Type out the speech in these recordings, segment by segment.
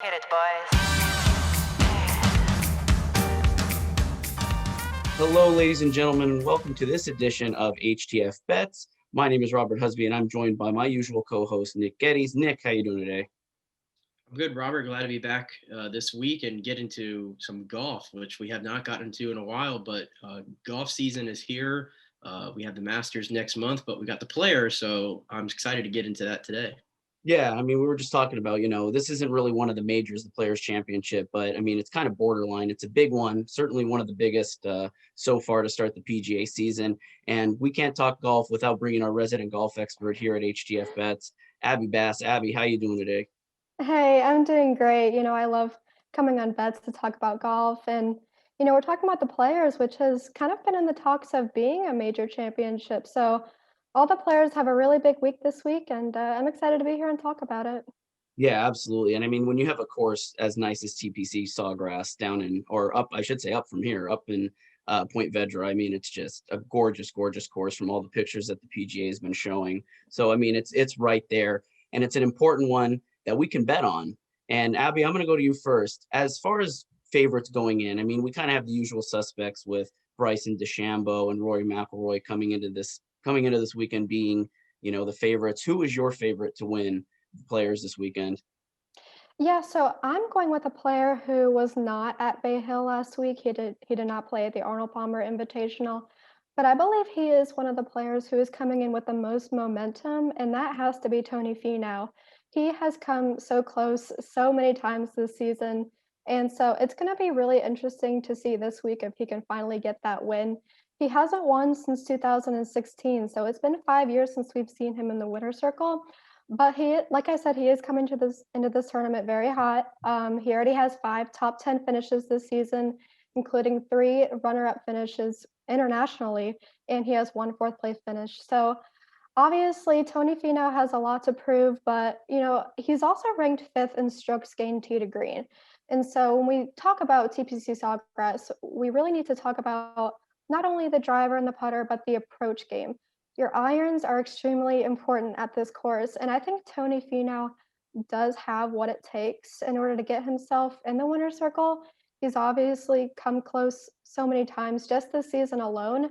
Hit it, boys. Hello, ladies and gentlemen, and welcome to this edition of HTF Bets. My name is Robert Husby, and I'm joined by my usual co-host, Nick Geddes. Nick, how you doing today? I'm good, Robert. Glad to be back this week and get into some golf, which we have not gotten to in a while, but golf season is here. We have the Masters next month, but we got the Players, so I'm excited to get into that today. Yeah, I mean, we were just talking about, this isn't really one of the majors, the Players' Championship, but I mean, it's kind of borderline. It's a big one, certainly one of the biggest so far to start the PGA season. And we can't talk golf without bringing our resident golf expert here at HTF Bets, Abby Bass. Abby, how you doing today? Hey, I'm doing great. I love coming on Bets to talk about golf. And, we're talking about the Players, which has kind of been in the talks of being a major championship. So all the players have a really big week this week, and I'm excited to be here and talk about it. Yeah, absolutely. And I mean, when you have a course as nice as TPC Sawgrass down in, or up, I should say up from here, up in Point Vedra, I mean, it's just a gorgeous, gorgeous course from all the pictures that the PGA has been showing. So, I mean, it's right there, and it's an important one that we can bet on. And Abby, I'm going to go to you first. As far as favorites going in, I mean, we kind of have the usual suspects with Bryson DeChambeau and Rory McIlroy coming into this weekend being, the favorites. Who is your favorite to win the Players this weekend? Yeah, so I'm going with a player who was not at Bay Hill last week. He did not play at the Arnold Palmer Invitational, but I believe he is one of the players who is coming in with the most momentum, and that has to be Tony Finau. He has come so close so many times this season, and so it's going to be really interesting to see this week if he can finally get that win. He hasn't won since 2016, so it's been 5 years since we've seen him in the winner's circle. But like I said, he is coming into this tournament very hot. He already has 5 top 10 finishes this season, including 3 runner-up finishes internationally, and he has 1 fourth-place finish. So obviously, Tony Finau has a lot to prove, but he's also ranked 5th in strokes gained tee to green. And so when we talk about TPC Sawgrass, we really need to talk about not only the driver and the putter, but the approach game. Your irons are extremely important at this course, and I think Tony Finau does have what it takes in order to get himself in the winner's circle. He's obviously come close so many times just this season alone.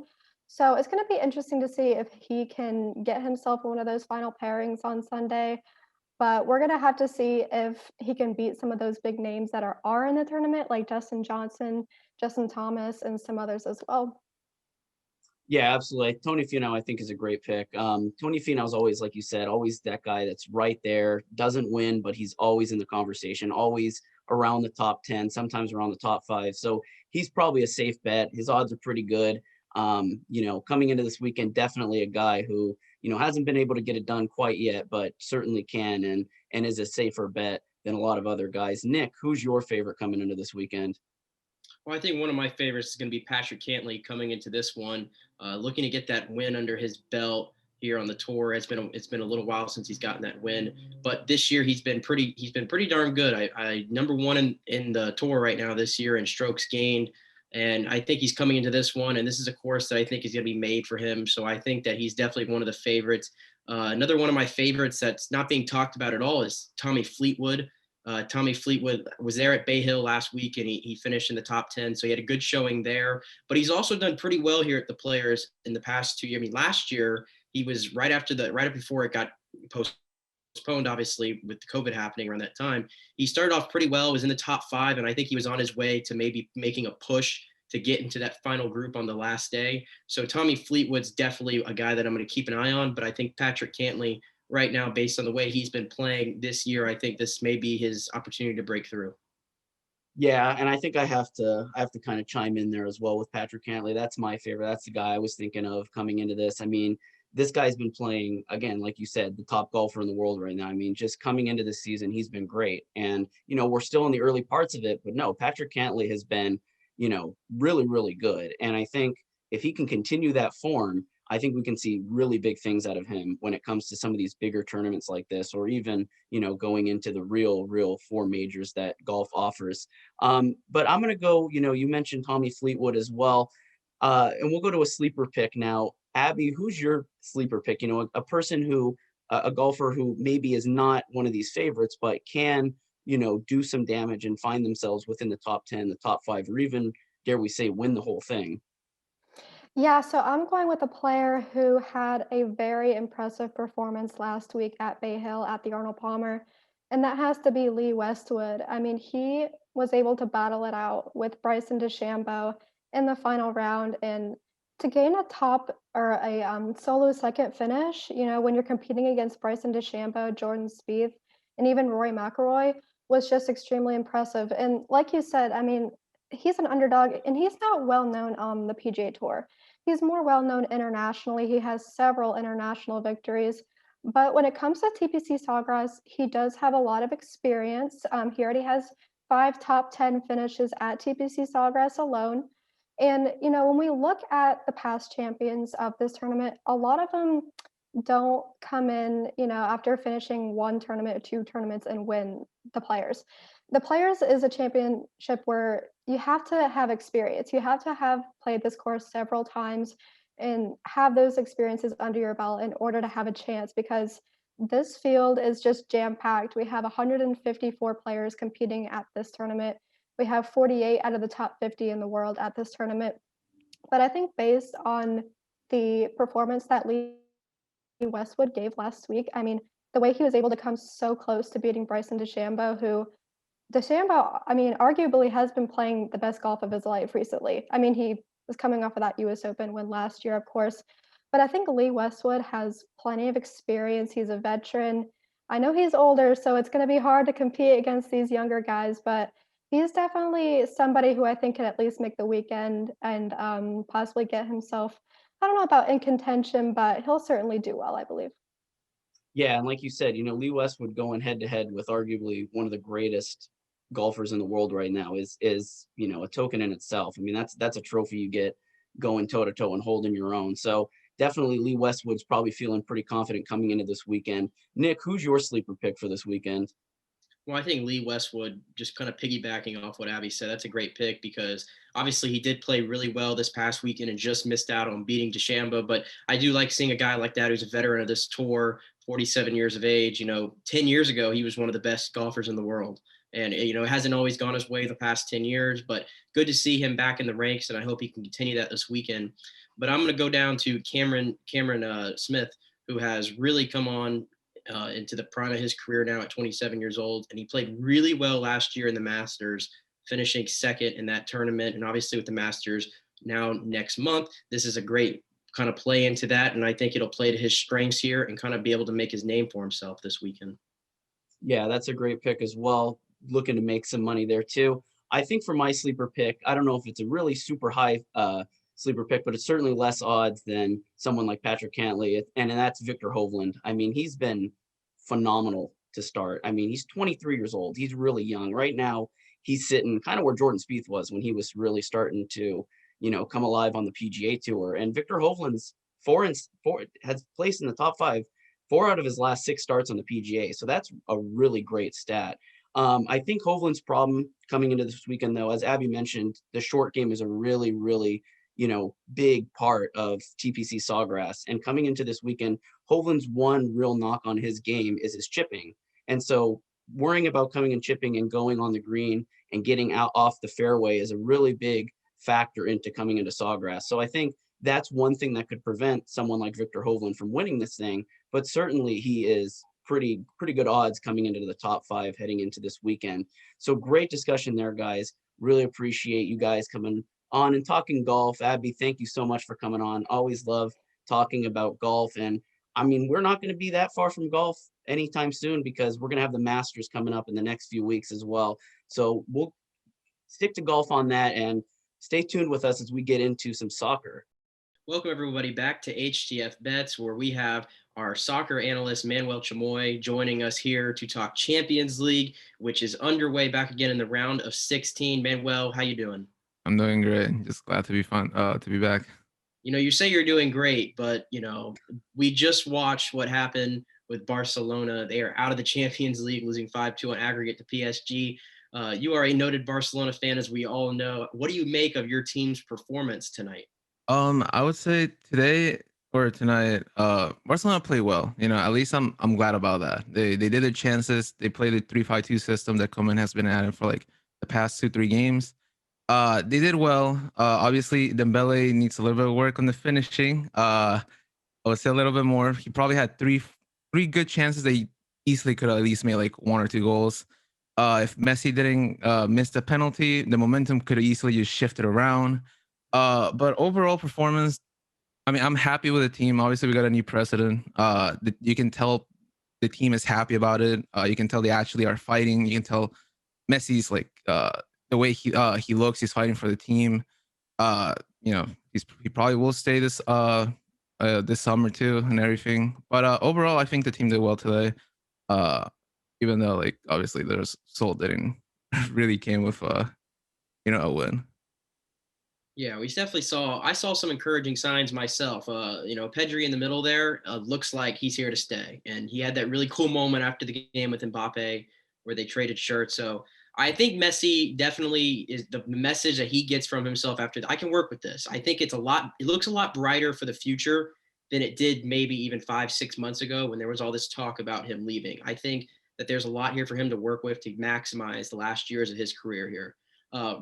So it's going to be interesting to see if he can get himself one of those final pairings on Sunday. But we're going to have to see if he can beat some of those big names that are in the tournament, like Justin Johnson, Justin Thomas, and some others as well. Yeah, absolutely. Tony Finau, I think, is a great pick. Tony Finau's always, like you said, always that guy that's right there, doesn't win, but he's always in the conversation, always around the top 10, sometimes around the top 5. So he's probably a safe bet. His odds are pretty good. Coming into this weekend, definitely a guy who, hasn't been able to get it done quite yet, but certainly can and is a safer bet than a lot of other guys. Nick, who's your favorite coming into this weekend? Well, I think one of my favorites is going to be Patrick Cantley coming into this one, looking to get that win under his belt here on the tour. It's been a little while since he's gotten that win, but this year he's been pretty darn good. I number one in the tour right now this year in strokes gained, and I think he's coming into this one, and this is a course that I think is going to be made for him. So I think that he's definitely one of the favorites. Another one of my favorites that's not being talked about at all is Tommy Fleetwood. Tommy Fleetwood was there at Bay Hill last week, and he finished in the top 10, so he had a good showing there. But he's also done pretty well here at the Players in the past 2 years. I mean, last year he was right before it got postponed, obviously with the COVID happening around that time. He started off pretty well, was in the top 5, and I think he was on his way to maybe making a push to get into that final group on the last day. So Tommy Fleetwood's definitely a guy that I'm going to keep an eye on, but I think Patrick Cantley right now, based on the way he's been playing this year, I think this may be his opportunity to break through. Yeah, and I think I have to kind of chime in there as well with Patrick Cantley. That's my favorite. That's the guy I was thinking of coming into this. I mean, this guy's been playing, again, like you said, the top golfer in the world right now. I mean, just coming into this season, he's been great. And, we're still in the early parts of it, but no, Patrick Cantley has been, really, really good. And I think if he can continue that form, I think we can see really big things out of him when it comes to some of these bigger tournaments like this, or even, going into the real 4 majors that golf offers. But I'm going to go, you mentioned Tommy Fleetwood as well. And we'll go to a sleeper pick now. Abby, who's your sleeper pick? A person who, a golfer who maybe is not one of these favorites, but can, do some damage and find themselves within the top 10, the top 5, or even, dare we say, win the whole thing? Yeah, so I'm going with a player who had a very impressive performance last week at Bay Hill at the Arnold Palmer, and that has to be Lee Westwood. I mean, he was able to battle it out with Bryson DeChambeau in the final round, and to gain a top or a solo second finish, when you're competing against Bryson DeChambeau, Jordan Spieth, and even Rory McIlroy, was just extremely impressive. And like you said, I mean, he's an underdog, and he's not well known on the PGA Tour. He's more well known internationally. He has several international victories. But when it comes to TPC Sawgrass, he does have a lot of experience. He already has 5 top 10 finishes at TPC Sawgrass alone. And, when we look at the past champions of this tournament, a lot of them don't come in, after finishing one tournament or 2 tournaments and win the Players. The Players is a championship where you have to have experience. You have to have played this course several times and have those experiences under your belt in order to have a chance, because this field is just jam-packed. We have 154 players competing at this tournament. We have 48 out of the top 50 in the world at this tournament. But I think based on the performance that Lee Westwood gave last week, I mean, the way he was able to come so close to beating Bryson DeChambeau, who DeChambeau, I mean, arguably has been playing the best golf of his life recently. I mean, he was coming off of that US Open win last year, of course. But I think Lee Westwood has plenty of experience. He's a veteran. I know he's older, so it's going to be hard to compete against these younger guys, but he's definitely somebody who I think can at least make the weekend and possibly get himself, I don't know about in contention, but he'll certainly do well, I believe. Yeah, and like you said, Lee Westwood going head to head with arguably one of the greatest golfers in the world right now is a token in itself. I mean, that's a trophy you get going toe to toe and holding your own. So definitely Lee Westwood's probably feeling pretty confident coming into this weekend. Nick, who's your sleeper pick for this weekend? Well, I think Lee Westwood, just kind of piggybacking off what Abby said, that's a great pick because obviously he did play really well this past weekend and just missed out on beating DeChambeau. But I do like seeing a guy like that who's a veteran of this tour, 47 years of age. 10 years ago, he was one of the best golfers in the world. And, it hasn't always gone his way the past 10 years, but good to see him back in the ranks. And I hope he can continue that this weekend. But I'm going to go down to Cameron Smith, who has really come on into the prime of his career now at 27 years old. And he played really well last year in the Masters, finishing second in that tournament. And obviously with the Masters now next month, this is a great kind of play into that. And I think it'll play to his strengths here and kind of be able to make his name for himself this weekend. Yeah, that's a great pick as well. Looking to make some money there too. I think for my sleeper pick, I don't know if it's a really super high sleeper pick, but it's certainly less odds than someone like Patrick Cantley, and that's Viktor Hovland. I mean, he's been phenomenal to start. I mean, he's 23 years old. He's really young. Right now, he's sitting kind of where Jordan Spieth was when he was really starting to, come alive on the PGA Tour. And Viktor Hovland's four has placed in the top 5, 4 out of his last 6 starts on the PGA. So that's a really great stat. I think Hovland's problem coming into this weekend, though, as Abby mentioned, the short game is a really, really big part of TPC Sawgrass. And coming into this weekend, Hovland's one real knock on his game is his chipping. And so worrying about coming and chipping and going on the green and getting out off the fairway is a really big factor into coming into Sawgrass. So I think that's one thing that could prevent someone like Viktor Hovland from winning this thing. But certainly he is pretty good odds coming into the top 5 heading into this weekend. So great discussion there, guys. Really appreciate you guys coming on and talking golf. Abby, thank you so much for coming on. Always love talking about golf. And I mean, we're not going to be that far from golf anytime soon because we're going to have the Masters coming up in the next few weeks as well. So we'll stick to golf on that and stay tuned with us as we get into some soccer. Welcome everybody back to HTF Bets, where we have our soccer analyst, Manuel Chimoy, joining us here to talk Champions League, which is underway back again in the round of 16. Manuel, how you doing? I'm doing great. Just glad to be back. You say you're doing great, but we just watched what happened with Barcelona. They are out of the Champions League, losing 5-2 on aggregate to PSG. You are a noted Barcelona fan, as we all know. What do you make of your team's performance tonight? I would say today for tonight, Barcelona played well. At least I'm glad about that. They did their chances. They played the 3-5-2 system that Koeman has been at it for like the past 2-3 games. They did well. Obviously, Dembele needs a little bit of work on the finishing. I would say a little bit more. He probably had three good chances that he easily could have at least made like 1 or 2 goals. If Messi didn't miss the penalty, the momentum could have easily just shifted around. But overall performance, I mean, I'm happy with the team. Obviously, we got a new president. You can tell the team is happy about it. You can tell they actually are fighting. You can tell Messi's like the way he looks. He's fighting for the team. Uh, he probably will stay this summer too and everything. But overall, I think the team did well today. Uh, Even though like obviously their result didn't really came with a win. Yeah, we definitely I saw some encouraging signs myself. Pedri in the middle there looks like he's here to stay. And he had that really cool moment after the game with Mbappe where they traded shirts. So I think Messi definitely is the message that he gets from himself after I can work with this. I think it looks a lot brighter for the future than it did maybe even 5-6 months ago when there was all this talk about him leaving. I think that there's a lot here for him to work with to maximize the last years of his career here.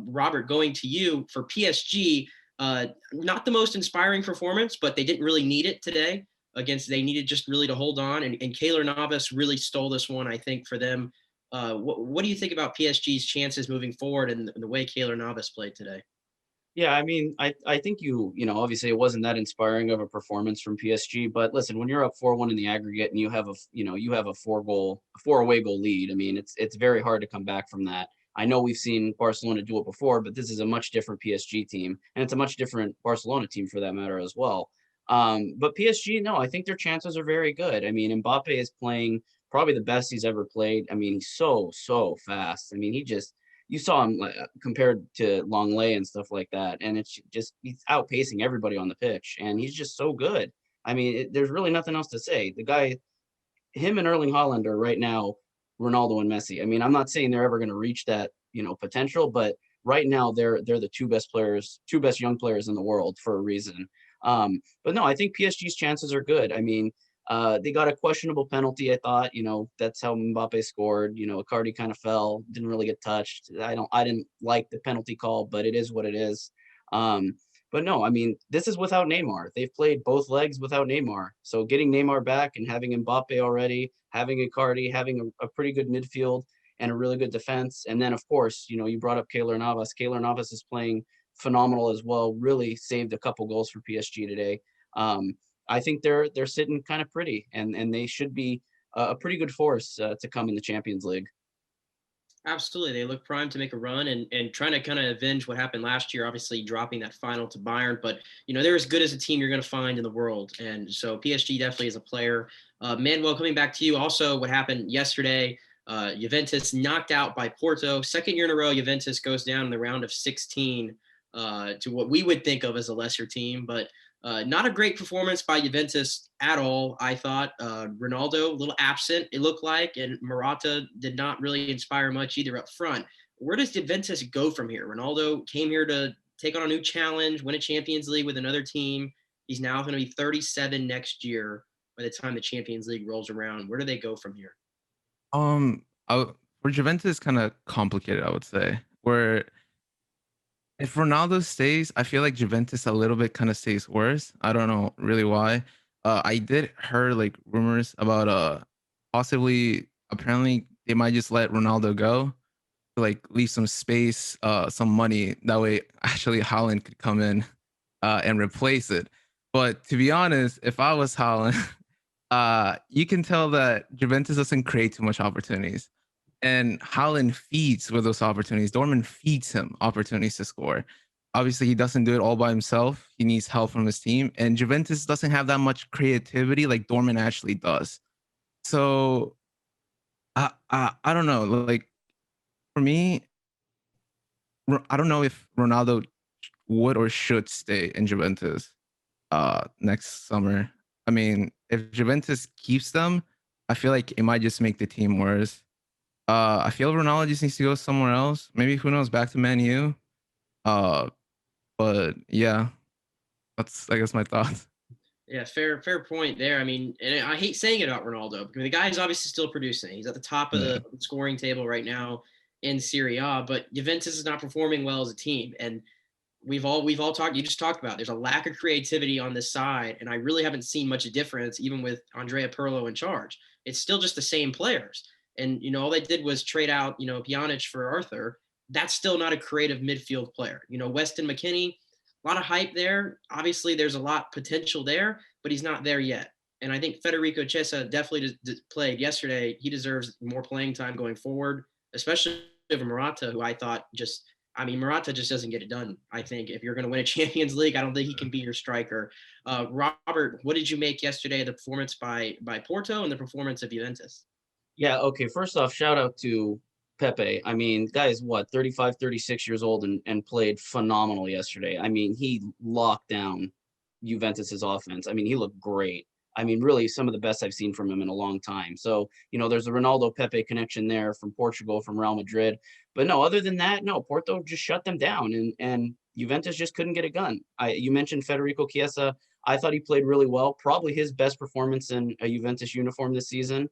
Robert, going to you for PSG, not the most inspiring performance, but they didn't really need it today they needed just really to hold on. And Keylor Navas really stole this one, I think, for them. What do you think about PSG's chances moving forward and the way Keylor Navas played today? Yeah, I mean, I think obviously it wasn't that inspiring of a performance from PSG, but listen, when you're up 4-1 in the aggregate and you have a 4 away goal lead, I mean, it's very hard to come back from that. I know we've seen Barcelona do it before, but this is a much different PSG team, and it's a much different Barcelona team for that matter as well. But PSG, no, I think their chances are very good. I mean, Mbappe is playing probably the best he's ever played. I mean, he's so fast. I mean, you saw him compared to Longley and stuff like that, and it's just he's outpacing everybody on the pitch, and he's just so good. I mean, there's really nothing else to say. The guy, him and Erling Haaland are right now Ronaldo and Messi. I mean, I'm not saying they're ever going to reach that potential, but right now they're the two best young players in the world for a reason. But no, I think PSG's chances are good. I mean, they got a questionable penalty, I thought. That's how Mbappe scored. Icardi kind of fell, didn't really get touched. I didn't like the penalty call, but it is what it is. But no, I mean, this is without Neymar. They've played both legs without Neymar. So getting Neymar back and having Mbappe already, having Icardi, having a pretty good midfield and a really good defense. And then, of course, you brought up Keylor Navas. Keylor Navas is playing phenomenal as well, really saved a couple goals for PSG today. I think they're sitting kind of pretty, and they should be a pretty good force to come in the Champions League. Absolutely. They look primed to make a run and trying to kind of avenge what happened last year, obviously dropping that final to Bayern. But, they're as good as a team you're going to find in the world. And so PSG definitely is a player. Manuel, coming back to you, also what happened yesterday, Juventus knocked out by Porto. Second year in a row, Juventus goes down in the round of 16 to what we would think of as a lesser team. But not a great performance by Juventus at all, I thought. Ronaldo, a little absent, it looked like, and Morata did not really inspire much either up front. Where does Juventus go from here? Ronaldo came here to take on a new challenge, win a Champions League with another team. He's now going to be 37 next year by the time the Champions League rolls around. Where do they go from here? For Juventus, kind of complicated, I would say. Where if Ronaldo stays, I feel like Juventus a little bit kind of stays worse. I don't know really why. I did heard like rumors about possibly apparently they might just let Ronaldo go to like leave some space, some money. That way actually Haaland could come in and replace it. But to be honest, if I was Haaland, you can tell that Juventus doesn't create too much opportunities. And Haaland feeds with those opportunities. Dortmund feeds him opportunities to score. Obviously, he doesn't do it all by himself. He needs help from his team. And Juventus doesn't have that much creativity like Dortmund actually does. So I don't know. Like for me, I don't know if Ronaldo would or should stay in Juventus next summer. I mean, if Juventus keeps them, I feel like it might just make the team worse. I feel Ronaldo just needs to go somewhere else. Maybe who knows, back to Man U. But yeah, that's I guess my thoughts. Yeah, fair point there. I mean, and I hate saying it about Ronaldo because the guy is obviously still producing. He's at the top of Yeah. the scoring table right now in Serie A, but Juventus is not performing well as a team. And we've all talked. You just talked about there's a lack of creativity on this side, and I really haven't seen much difference even with Andrea Pirlo in charge. It's still just the same players, and all they did was trade out Pjanic for Arthur. That's still not a creative midfield player. Weston McKennie, a lot of hype there. Obviously, there's a lot potential there, but he's not there yet. And I think Federico Chiesa definitely played yesterday. He deserves more playing time going forward, especially over Morata, who I thought Morata just doesn't get it done. I think if you're going to win a Champions League, I don't think he can be your striker. Robert, what did you make yesterday of the performance by Porto and the performance of Juventus? Yeah, okay. First off, shout out to Pepe. I mean, guy is 35, 36 years old and played phenomenal yesterday. I mean, he locked down Juventus's offense. I mean, he looked great. I mean, really some of the best I've seen from him in a long time. So, there's a Ronaldo Pepe connection there from Portugal, from Real Madrid. But no, other than that, no, Porto just shut them down and Juventus just couldn't get it done. You mentioned Federico Chiesa. I thought he played really well, probably his best performance in a Juventus uniform this season.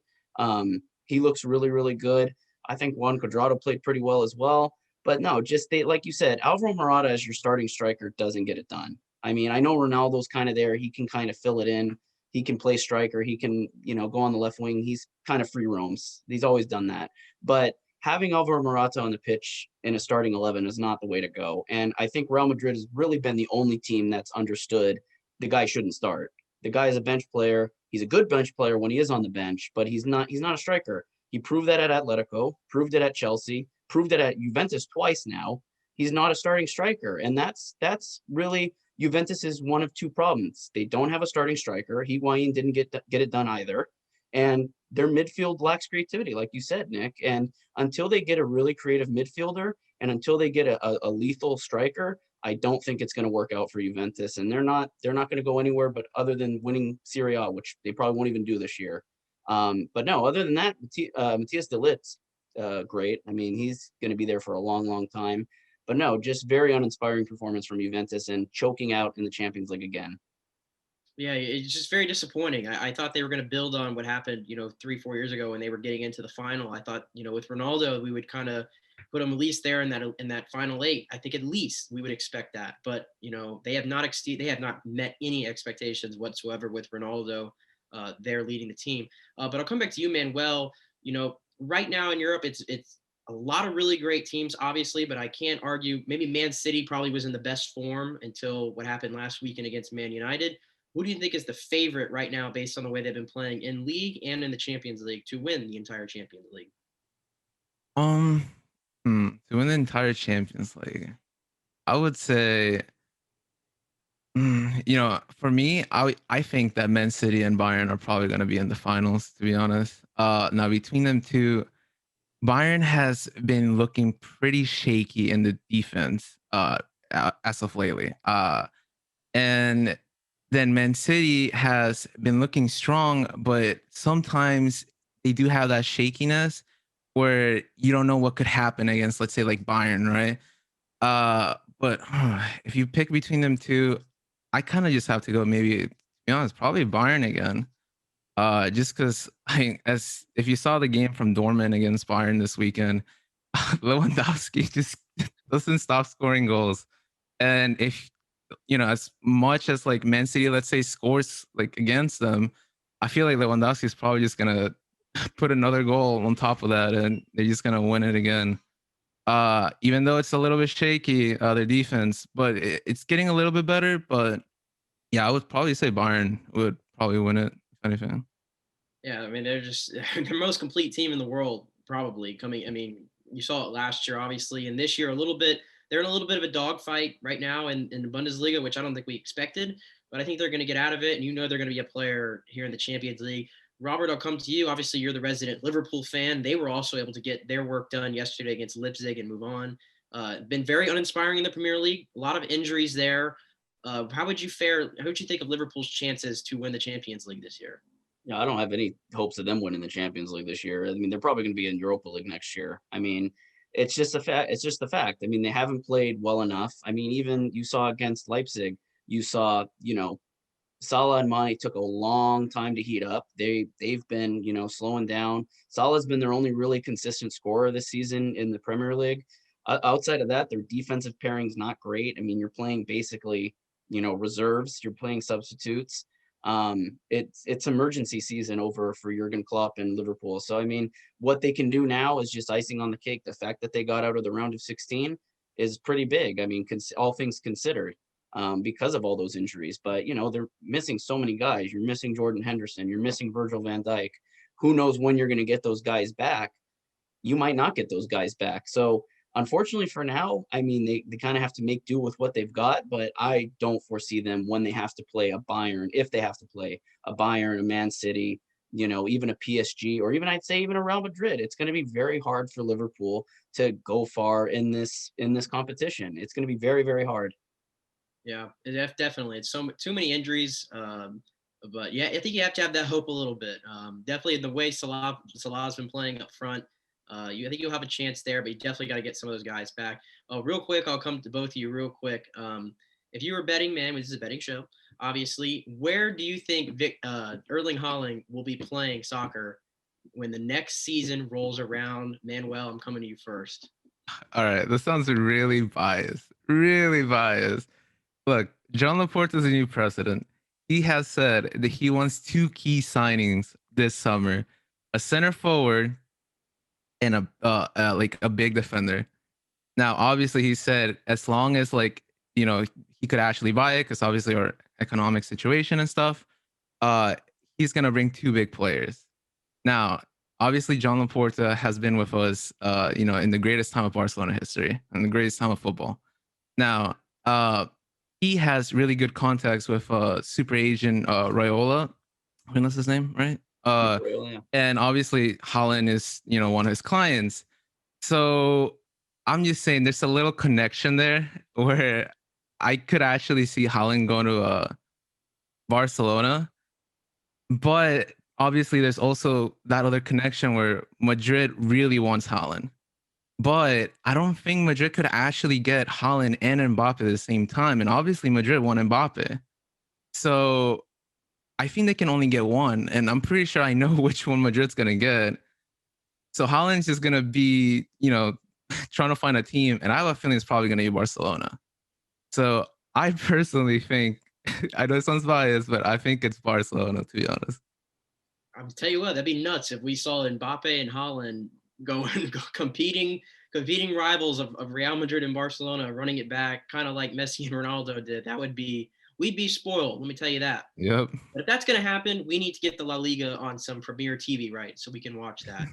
He looks really, really good. I think Juan Cuadrado played pretty well as well. But no, like you said, Alvaro Morata as your starting striker doesn't get it done. I mean, I know Ronaldo's kind of there. He can kind of fill it in. He can play striker. He can, go on the left wing. He's kind of free roams. He's always done that. But having Alvaro Morata on the pitch in a starting 11 is not the way to go. And I think Real Madrid has really been the only team that's understood the guy shouldn't start. The guy is a bench player. He's a good bench player when he is on the bench, but he's not a striker. He proved that at Atletico, proved it at Chelsea, proved it at Juventus twice now. He's not a starting striker. And that's really Juventus is one of two problems. They don't have a starting striker. Higuain didn't get it done either. And their midfield lacks creativity, like you said, Nick. And until they get a really creative midfielder and until they get a lethal striker, I don't think it's going to work out for Juventus. And they're not going to go anywhere but other than winning Serie A, which they probably won't even do this year. But no, other than that, Matthias de Ligt's great. I mean, he's going to be there for a long, long time. But no, just very uninspiring performance from Juventus and choking out in the Champions League again. Yeah, it's just very disappointing. I thought they were going to build on what happened, 3-4 years ago when they were getting into the final. I thought, with Ronaldo, we would kind of put him at least there in that final 8. I think at least we would expect that. But they have not met any expectations whatsoever with Ronaldo there leading the team. But I'll come back to you, Manuel. Right now in Europe, it's a lot of really great teams, obviously, but I can't argue. Maybe Man City probably was in the best form until what happened last weekend against Man United. Who do you think is the favorite right now based on the way they've been playing in league and in the Champions League to win the entire Champions League? To win the entire Champions League, I would say, for me, I think that Man City and Bayern are probably going to be in the finals. To be honest, now between them two, Bayern has been looking pretty shaky in the defense as of lately, and then Man City has been looking strong, but sometimes they do have that shakiness where you don't know what could happen against, let's say, like Bayern, right? But if you pick between them two, I kind of just have to go, maybe, to be honest, probably Bayern again. Just because as if you saw the game from Dortmund against Bayern this weekend, Lewandowski just doesn't stop scoring goals. And if as much as like Man City, let's say, scores like against them, I feel like Lewandowski is probably just gonna put another goal on top of that, and they're just gonna win it again. Even though it's a little bit shaky, their defense, but it's getting a little bit better. But yeah, I would probably say Bayern would probably win it if anything. Yeah, I mean, they're just the most complete team in the world, probably coming. I mean, you saw it last year, obviously, and this year a little bit. They're in a little bit of a dogfight right now in the Bundesliga, which I don't think we expected, but I think they're going to get out of it, and they're going to be a player here in the Champions League. Robert, I'll come to you. Obviously, you're the resident Liverpool fan. They were also able to get their work done yesterday against Leipzig and move on. Been very uninspiring in the Premier League. A lot of injuries there. How would you fare? How would you think of Liverpool's chances to win the Champions League this year? Yeah, I don't have any hopes of them winning the Champions League this year. I mean, they're probably going to be in Europa League next year. I mean, it's just a fact. It's just the fact. I mean, they haven't played well enough. I mean, even you saw against Leipzig, you saw, Salah and Mane took a long time to heat up. They've been, slowing down. Salah's been their only really consistent scorer this season in the Premier League. Outside of that, their defensive pairing's not great. I mean, you're playing basically, reserves. You're playing substitutes. It's emergency season over for Jurgen Klopp and Liverpool. So I mean, what they can do now is just icing on the cake. The fact that they got out of the round of 16 is pretty big. I mean, all things considered. Because of all those injuries. But, they're missing so many guys. You're missing Jordan Henderson. You're missing Virgil van Dijk. Who knows when you're going to get those guys back? You might not get those guys back. So unfortunately for now, I mean, they kind of have to make do with what they've got, but I don't foresee them when they have to play a Bayern, if they have to play a Bayern, a Man City, even a PSG, or even I'd say even a Real Madrid. It's going to be very hard for Liverpool to go far in this competition. It's going to be very, very hard. Yeah, definitely. It's too many injuries. But yeah, I think you have to have that hope a little bit. Definitely the way Salah's been playing up front. I think you'll have a chance there, but you definitely got to get some of those guys back. Real quick, I'll come to both of you real quick. If you were a betting man, this is a betting show, obviously, where do you think Erling Haaland will be playing soccer when the next season rolls around? Manuel, I'm coming to you first. All right, this sounds really biased. Really biased. Look, John Laporte is a new president. He has said that he wants 2 key signings this summer: a center forward and a big defender. Now, obviously, he said as long as he could actually buy it, because obviously our economic situation and stuff, he's gonna bring 2 big players. Now, obviously, John Laporte has been with us, in the greatest time of Barcelona history and the greatest time of football. Now, he has really good contacts with super agent Raiola. I think that's his name, right? And obviously Haaland is, one of his clients. So I'm just saying there's a little connection there where I could actually see Haaland going to Barcelona. But obviously there's also that other connection where Madrid really wants Haaland. But I don't think Madrid could actually get Haaland and Mbappe at the same time. And obviously Madrid want Mbappe. So I think they can only get one. And I'm pretty sure I know which one Madrid's going to get. So Haaland's just going to be, trying to find a team. And I have a feeling it's probably going to be Barcelona. So I personally think, I know it sounds biased, but I think it's Barcelona, to be honest. I'll tell you what, that'd be nuts if we saw Mbappe and Haaland go competing rivals of Real Madrid and Barcelona, running it back, kind of like Messi and Ronaldo did. We'd be spoiled, let me tell you that. Yep. But if that's going to happen, we need to get the La Liga on some premier TV, right? So we can watch that.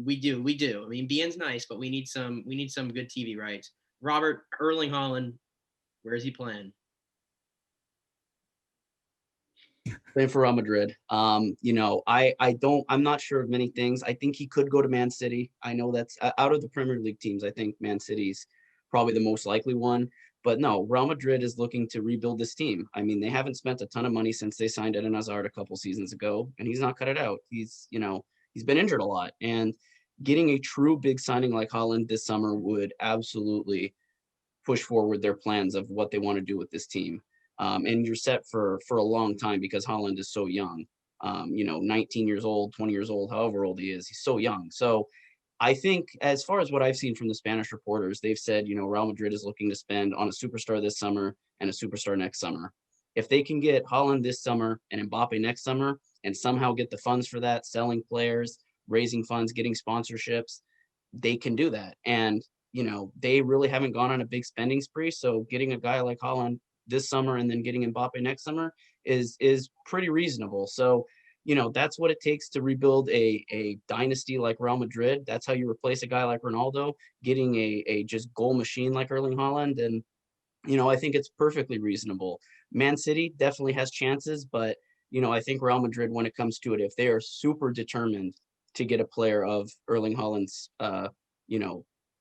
We do. I mean, BN's nice, but we need some good TV rights. Robert, Erling Haaland, where is he playing? Playing for Real Madrid. I'm not sure of many things. I think he could go to Man City. I know that's out of the Premier League teams. I think Man City's probably the most likely one. But no, Real Madrid is looking to rebuild this team. I mean, they haven't spent a ton of money since they signed Eden Hazard a couple seasons ago, and he's not cut it out. He's been injured a lot, and getting a true big signing like Haaland this summer would absolutely push forward their plans of what they want to do with this team. And you're set for a long time because Haaland is so young. 19 years old, 20 years old, however old he is, he's so young. So I think as far as what I've seen from the Spanish reporters, they've said, Real Madrid is looking to spend on a superstar this summer and a superstar next summer. If they can get Haaland this summer and Mbappe next summer and somehow get the funds for that, selling players, raising funds, getting sponsorships, they can do that. And, they really haven't gone on a big spending spree. So getting a guy like Haaland this summer and then getting Mbappe next summer is pretty reasonable. So, that's what it takes to rebuild a dynasty like Real Madrid. That's how you replace a guy like Ronaldo, getting a just goal machine like Erling Haaland. And, I think it's perfectly reasonable. Man City definitely has chances, but, I think Real Madrid, when it comes to it, if they are super determined to get a player of Erling Haaland's,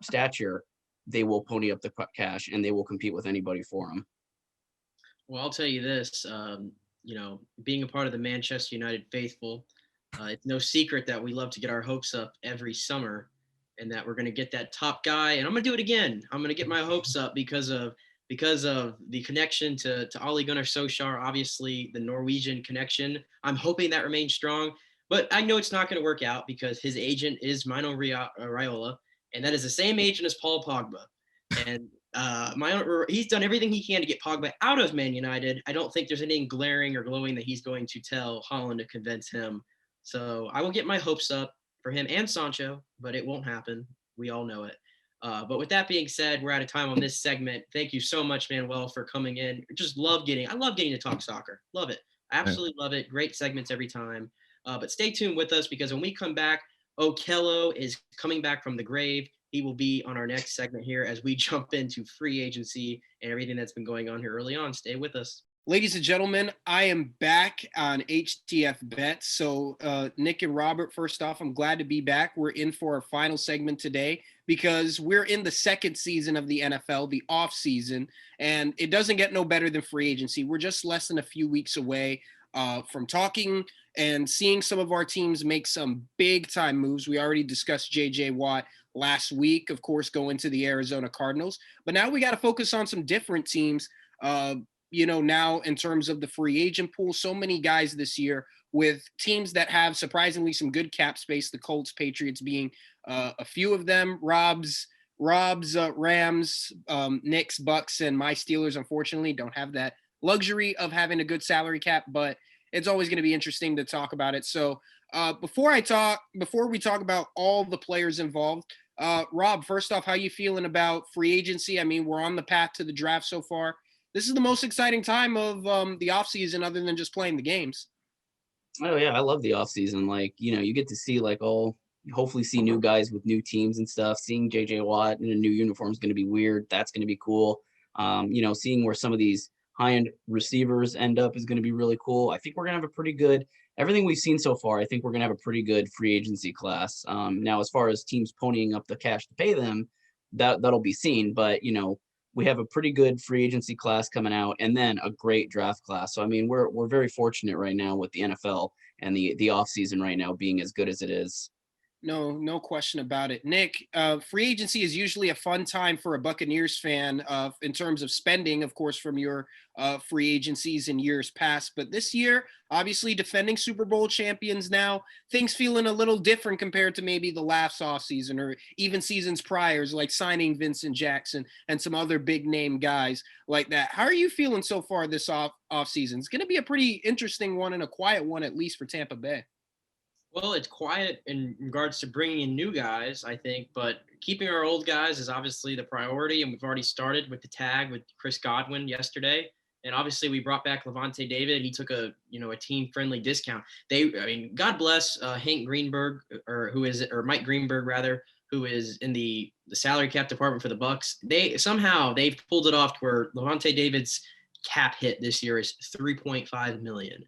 stature, they will pony up the cash and they will compete with anybody for him. Well, I'll tell you this, being a part of the Manchester United faithful, it's no secret that we love to get our hopes up every summer and that we're going to get that top guy. And I'm going to do it again. I'm going to get my hopes up because of because of the connection to Ole Gunnar Solskjaer, obviously the Norwegian connection. I'm hoping that remains strong, but I know it's not going to work out because his agent is Mino Raiola, and that is the same agent as Paul Pogba. And he's done everything he can to get Pogba out of Man United. I don't think there's anything glaring or glowing that he's going to tell Holland to convince him. So I will get my hopes up for him and Sancho, but it won't happen. We all know it. But with that being said, we're out of time on this segment. Thank you so much, Manuel, for coming in. I love getting to talk soccer. Love it. I absolutely love it. Great segments every time. But stay tuned with us because when we come back, Okelo is coming back from the grave. He will be on our next segment here as we jump into free agency and everything that's been going on here early on. Stay with us. Ladies and gentlemen, I am back on HTF Bets. So Nick and Robert, first off, I'm glad to be back. We're in for our final segment today because we're in the second season of the NFL, the off season, and it doesn't get no better than free agency. We're just less than a few weeks away from talking and seeing some of our teams make some big time moves. We already discussed J.J. Watt last week, of course, going to the Arizona Cardinals. But now we got to focus on some different teams. Now in terms of the free agent pool, so many guys this year with teams that have surprisingly some good cap space, the Colts, Patriots being a few of them, Rob's, Rams, Knicks, Bucks, and my Steelers, unfortunately, don't have that luxury of having a good salary cap, but it's always going to be interesting to talk about it. So before we talk about all the players involved, Rob, first off, how you feeling about free agency? I mean, we're on the path to the draft so far. This is the most exciting time of the offseason other than just playing the games. Oh, yeah. I love the offseason. Like, you get to see hopefully see new guys with new teams and stuff. Seeing J.J. Watt in a new uniform is going to be weird. That's going to be cool. Seeing where some of these high-end receivers end up is going to be really cool. I think we're going to have everything we've seen so far, I think we're going to have a pretty good free agency class. Now, as far as teams ponying up the cash to pay them, that'll be seen. But, we have a pretty good free agency class coming out and then a great draft class. So, I mean, we're very fortunate right now with the NFL and the off season right now being as good as it is. No question about it. Nick, free agency is usually a fun time for a Buccaneers fan in terms of spending, of course, from your free agencies in years past. But this year, obviously defending Super Bowl champions now, things feeling a little different compared to maybe the last offseason or even seasons prior, like signing Vincent Jackson and some other big name guys like that. How are you feeling so far this offseason? It's going to be a pretty interesting one and a quiet one, at least for Tampa Bay. Well, it's quiet in regards to bringing in new guys, I think, but keeping our old guys is obviously the priority, and we've already started with the tag with Chris Godwin yesterday. And obviously, we brought back Levante David, and he took a team-friendly discount. God bless Hank Greenberg, or Mike Greenberg rather, who is in the salary cap department for the Bucks. They've pulled it off to where Levante David's cap hit this year is $3.5 million.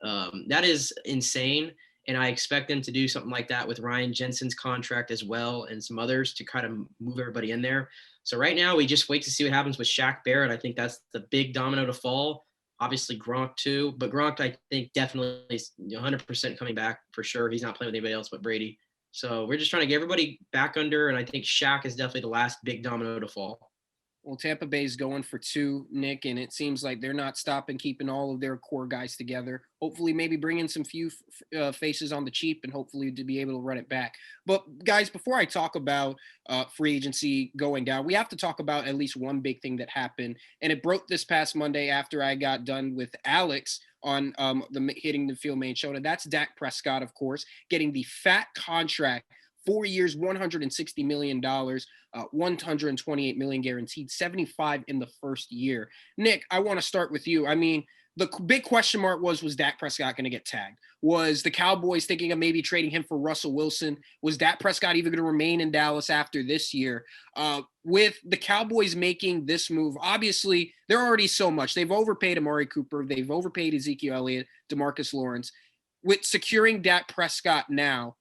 That is insane. And I expect them to do something like that with Ryan Jensen's contract as well and some others to kind of move everybody in there. So right now we just wait to see what happens with Shaq Barrett. I think that's the big domino to fall. Obviously Gronk too, but Gronk I think definitely is 100% coming back for sure. He's not playing with anybody else but Brady. So we're just trying to get everybody back under, and I think Shaq is definitely the last big domino to fall. Well, Tampa Bay's going for 2, Nick, and it seems like they're not stopping keeping all of their core guys together. Hopefully, maybe bring in some few faces on the cheap and hopefully to be able to run it back. But, guys, before I talk about free agency going down, we have to talk about at least one big thing that happened, and it broke this past Monday after I got done with Alex on the Hitting the Field main show, and that's Dak Prescott, of course, getting the fat contract. 4 years, $160 million, $128 million guaranteed, 75 in the first year. Nick, I want to start with you. I mean, the big question mark was Dak Prescott going to get tagged? Was the Cowboys thinking of maybe trading him for Russell Wilson? Was Dak Prescott even going to remain in Dallas after this year? With the Cowboys making this move, obviously, they're already so much. They've overpaid Amari Cooper. They've overpaid Ezekiel Elliott, DeMarcus Lawrence. With securing Dak Prescott now,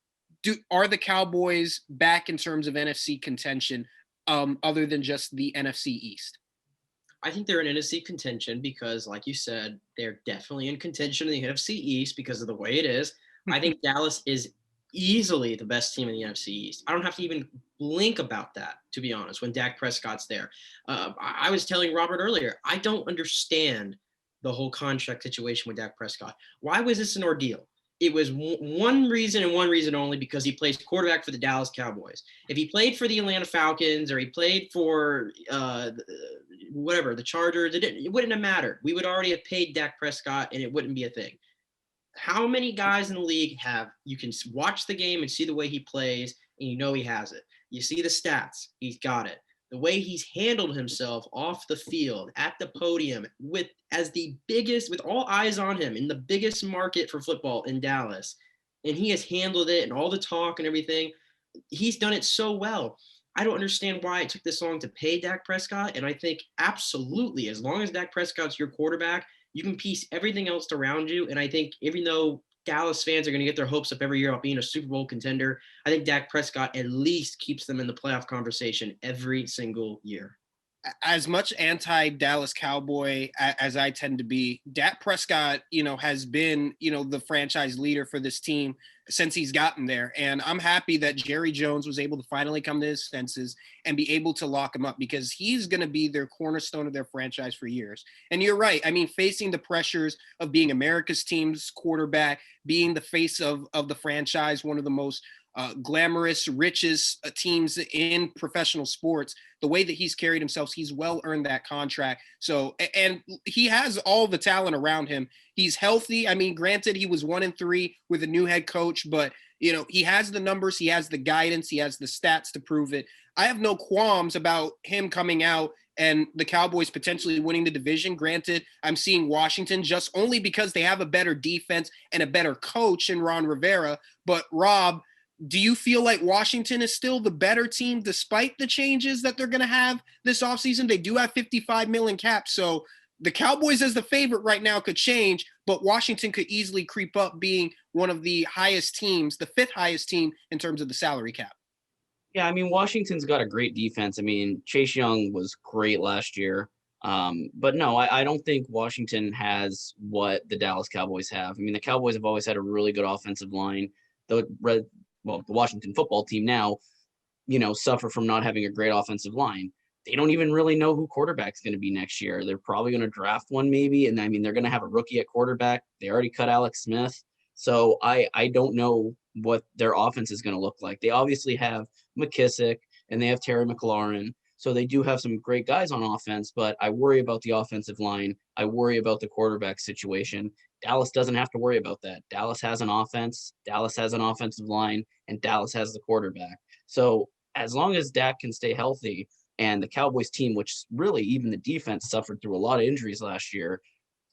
are the Cowboys back in terms of NFC contention other than just the NFC East? I think they're in NFC contention because, like you said, they're definitely in contention in the NFC East because of the way it is. I think Dallas is easily the best team in the NFC East. I don't have to even blink about that, to be honest, when Dak Prescott's there. I was telling Robert earlier, I don't understand the whole contract situation with Dak Prescott. Why was this an ordeal? It was one reason and one reason only, because he plays quarterback for the Dallas Cowboys. If he played for the Atlanta Falcons or he played for whatever, the Chargers, it wouldn't have mattered. We would already have paid Dak Prescott and it wouldn't be a thing. How many guys in the league you can watch the game and see the way he plays and you know he has it? You see the stats, he's got it. The way he's handled himself off the field, at the podium, with all eyes on him in the biggest market for football in Dallas, and he has handled it and all the talk and everything. He's done it so well. I don't understand why it took this long to pay Dak Prescott, and I think absolutely, as long as Dak Prescott's your quarterback, you can piece everything else around you. And I think even though Dallas fans are going to get their hopes up every year about being a Super Bowl contender, I think Dak Prescott at least keeps them in the playoff conversation every single year. As much anti-Dallas Cowboy as I tend to be, Dak Prescott, has been, the franchise leader for this team since he's gotten there. And I'm happy that Jerry Jones was able to finally come to his senses and be able to lock him up, because he's going to be their cornerstone of their franchise for years. And you're right. I mean, facing the pressures of being America's team's quarterback, being the face of the franchise, one of the most glamorous, richest teams in professional sports, the way that he's carried himself, he's well earned that contract. So, and he has all the talent around him. He's healthy. I mean, granted, he was 1-3 with a new head coach, but he has the numbers, he has the guidance, he has the stats to prove it. I have no qualms about him coming out and the Cowboys potentially winning the division. Granted, I'm seeing Washington just only because they have a better defense and a better coach in Ron Rivera. But Rob, do you feel like Washington is still the better team despite the changes that they're going to have this offseason? They do have $55 million cap. So the Cowboys as the favorite right now could change, but Washington could easily creep up being one of the highest teams, the fifth highest team in terms of the salary cap. Yeah, I mean, Washington's got a great defense. I mean, Chase Young was great last year. But no, I don't think Washington has what the Dallas Cowboys have. I mean, the Cowboys have always had a really good offensive line. The Washington football team now, suffer from not having a great offensive line. They don't even really know who quarterback's going to be next year. They're probably going to draft one maybe. And I mean, they're going to have a rookie at quarterback. They already cut Alex Smith. So I don't know what their offense is going to look like. They obviously have McKissick and they have Terry McLaurin. So they do have some great guys on offense, but I worry about the offensive line. I worry about the quarterback situation. Dallas doesn't have to worry about that. Dallas has an offense, Dallas has an offensive line, and Dallas has the quarterback. So as long as Dak can stay healthy, and the Cowboys team, which really even the defense suffered through a lot of injuries last year,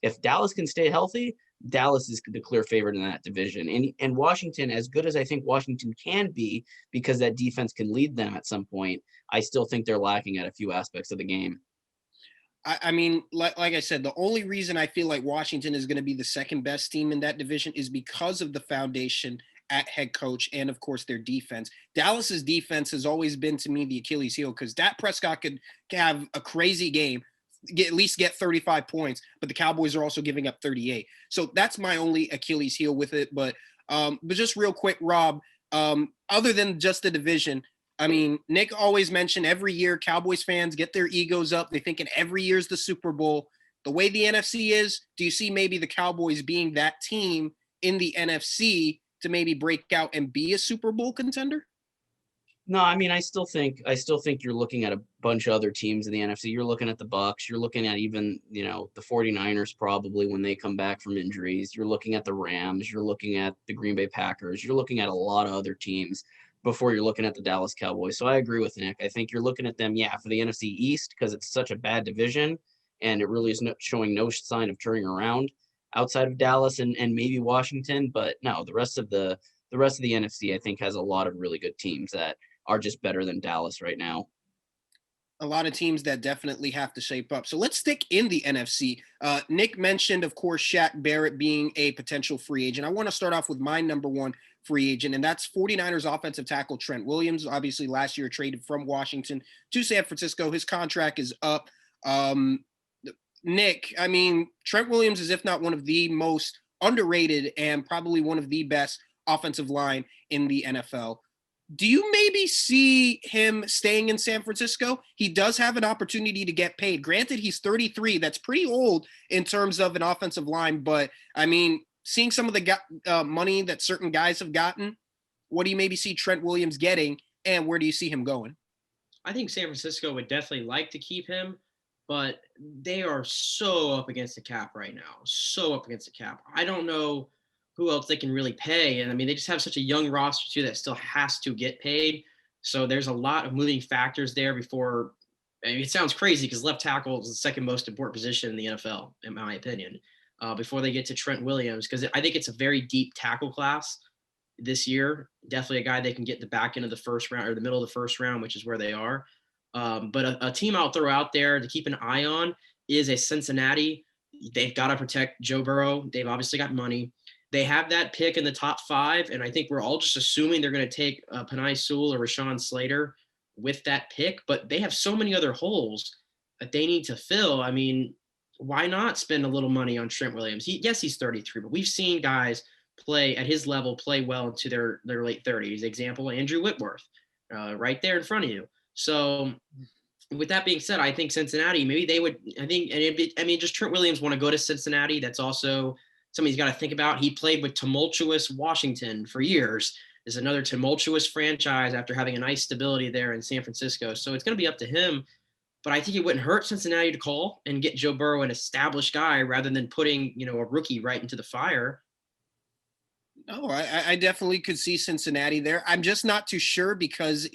if Dallas can stay healthy, Dallas is the clear favorite in that division. And Washington, as good as I think Washington can be, because that defense can lead them at some point, I still think they're lacking at a few aspects of the game. I mean, like I said, the only reason I feel like Washington is going to be the second best team in that division is because of the foundation at head coach and, of course, their defense. Dallas's defense has always been, to me, the Achilles heel, because Dak Prescott could have a crazy game, at least get 35 points, but the Cowboys are also giving up 38. So that's my only Achilles heel with it. But just real quick, Rob, other than just the division, I mean, Nick always mentioned every year Cowboys fans get their egos up. They think every year's the Super Bowl. The way the NFC is, do you see maybe the Cowboys being that team in the NFC to maybe break out and be a Super Bowl contender? No, I mean, I still think you're looking at a bunch of other teams in the NFC. You're looking at the Bucs. You're looking at even, the 49ers probably when they come back from injuries. You're looking at the Rams. You're looking at the Green Bay Packers. You're looking at a lot of other teams before you're looking at the Dallas Cowboys. So I agree with Nick. I think you're looking at them, for the NFC East, because it's such a bad division and it really is showing no sign of turning around outside of Dallas and maybe Washington. But no, the rest of the NFC, I think, has a lot of really good teams that are just better than Dallas right now. A lot of teams that definitely have to shape up. So let's stick in the NFC. Nick mentioned, of course, Shaq Barrett being a potential free agent. I want to start off with my number one free agent, and that's 49ers offensive tackle Trent Williams. Obviously, last year traded from Washington to San Francisco. His contract is up. Nick, I mean, Trent Williams is, if not one of the most underrated and probably one of the best offensive line in the NFL. Do you maybe see him staying in San Francisco? He does have an opportunity to get paid. Granted, he's 33. That's pretty old in terms of an offensive line. But, I mean, seeing some of the money that certain guys have gotten, what do you maybe see Trent Williams getting, and where do you see him going? I think San Francisco would definitely like to keep him, but they are so up against the cap right now. So up against the cap. I don't know who else they can really pay. And I mean, they just have such a young roster too that still has to get paid. So there's a lot of moving factors there before. I mean, it sounds crazy because left tackle is the second most important position in the NFL, in my opinion, before they get to Trent Williams, because I think it's a very deep tackle class this year. Definitely a guy they can get the back end of the first round or the middle of the first round, which is where they are. But a team I'll throw out there to keep an eye on is a Cincinnati. They've got to protect Joe Burrow. They've obviously got money. They have that pick in the top 5, and I think we're all just assuming they're going to take Penei Sewell or Rashawn Slater with that pick, but they have so many other holes that they need to fill. I mean, why not spend a little money on Trent Williams? Yes, he's 33, but we've seen guys play at his level, play well into their late 30s. Example, Andrew Whitworth, right there in front of you. So with that being said, I think Cincinnati, maybe they would, just Trent Williams want to go to Cincinnati. That's also something he's got to think about. He played with tumultuous Washington for years. Is another tumultuous franchise after having a nice stability there in San Francisco. So it's going to be up to him. But I think it wouldn't hurt Cincinnati to call and get Joe Burrow, an established guy, rather than putting, a rookie right into the fire. Oh, I definitely could see Cincinnati there. I'm just not too sure because,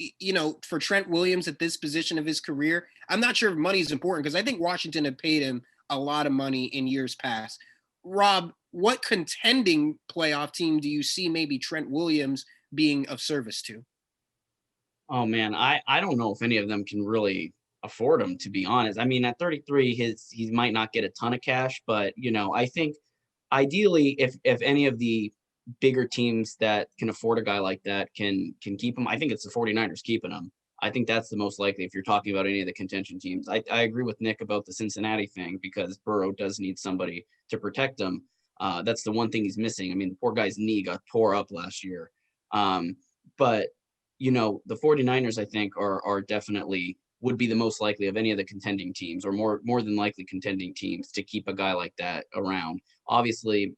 for Trent Williams at this position of his career, I'm not sure if money is important because I think Washington had paid him a lot of money in years past. Rob, what contending playoff team do you see maybe Trent Williams being of service to? Oh, man, I don't know if any of them can really afford him, to be honest. I mean, at 33, he might not get a ton of cash, but, I think ideally if any of the bigger teams that can afford a guy like that can keep him, I think it's the 49ers keeping him. I think that's the most likely if you're talking about any of the contention teams. I agree with Nick about the Cincinnati thing because Burrow does need somebody to protect him. That's the one thing he's missing. I mean, the poor guy's knee got tore up last year. But, the 49ers, I think, are definitely would be the most likely of any of the contending teams or more than likely contending teams to keep a guy like that around. Obviously,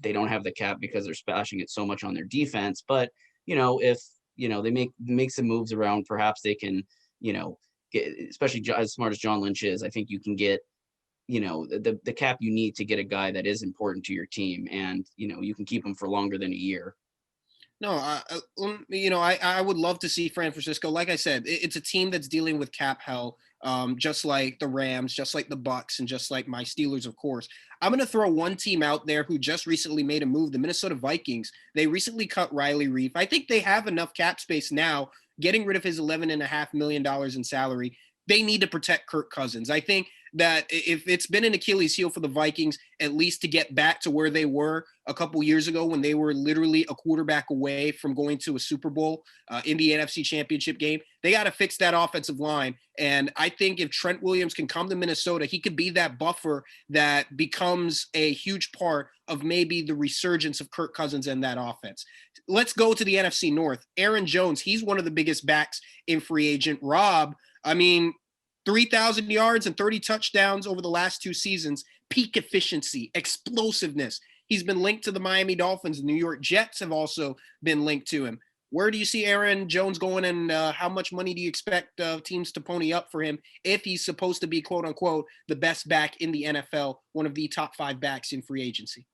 they don't have the cap because they're splashing it so much on their defense. But, if, they make some moves around, perhaps they can, get, especially as smart as John Lynch is, I think you can get, the cap you need to get a guy that is important to your team. And, you can keep him for longer than a year. No, I would love to see San Francisco. Like I said, it's a team that's dealing with cap hell, just like the Rams, just like the Bucks, and just like my Steelers, of course. I'm going to throw one team out there who just recently made a move, the Minnesota Vikings. They recently cut Riley Reef. I think they have enough cap space now, getting rid of his $11.5 million in salary. They need to protect Kirk Cousins. I think that if it's been an Achilles heel for the Vikings, at least to get back to where they were a couple years ago when they were literally a quarterback away from going to a Super Bowl in the NFC Championship game, they got to fix that offensive line. And I think if Trent Williams can come to Minnesota, he could be that buffer that becomes a huge part of maybe the resurgence of Kirk Cousins and that offense. Let's go to the NFC North. Aaron Jones, he's one of the biggest backs in free agent. Rob, I mean, 3,000 yards and 30 touchdowns over the last 2 seasons, peak efficiency, explosiveness. He's been linked to the Miami Dolphins. The New York Jets have also been linked to him. Where do you see Aaron Jones going, and how much money do you expect teams to pony up for him if he's supposed to be, quote unquote, the best back in the NFL, one of the top 5 backs in free agency?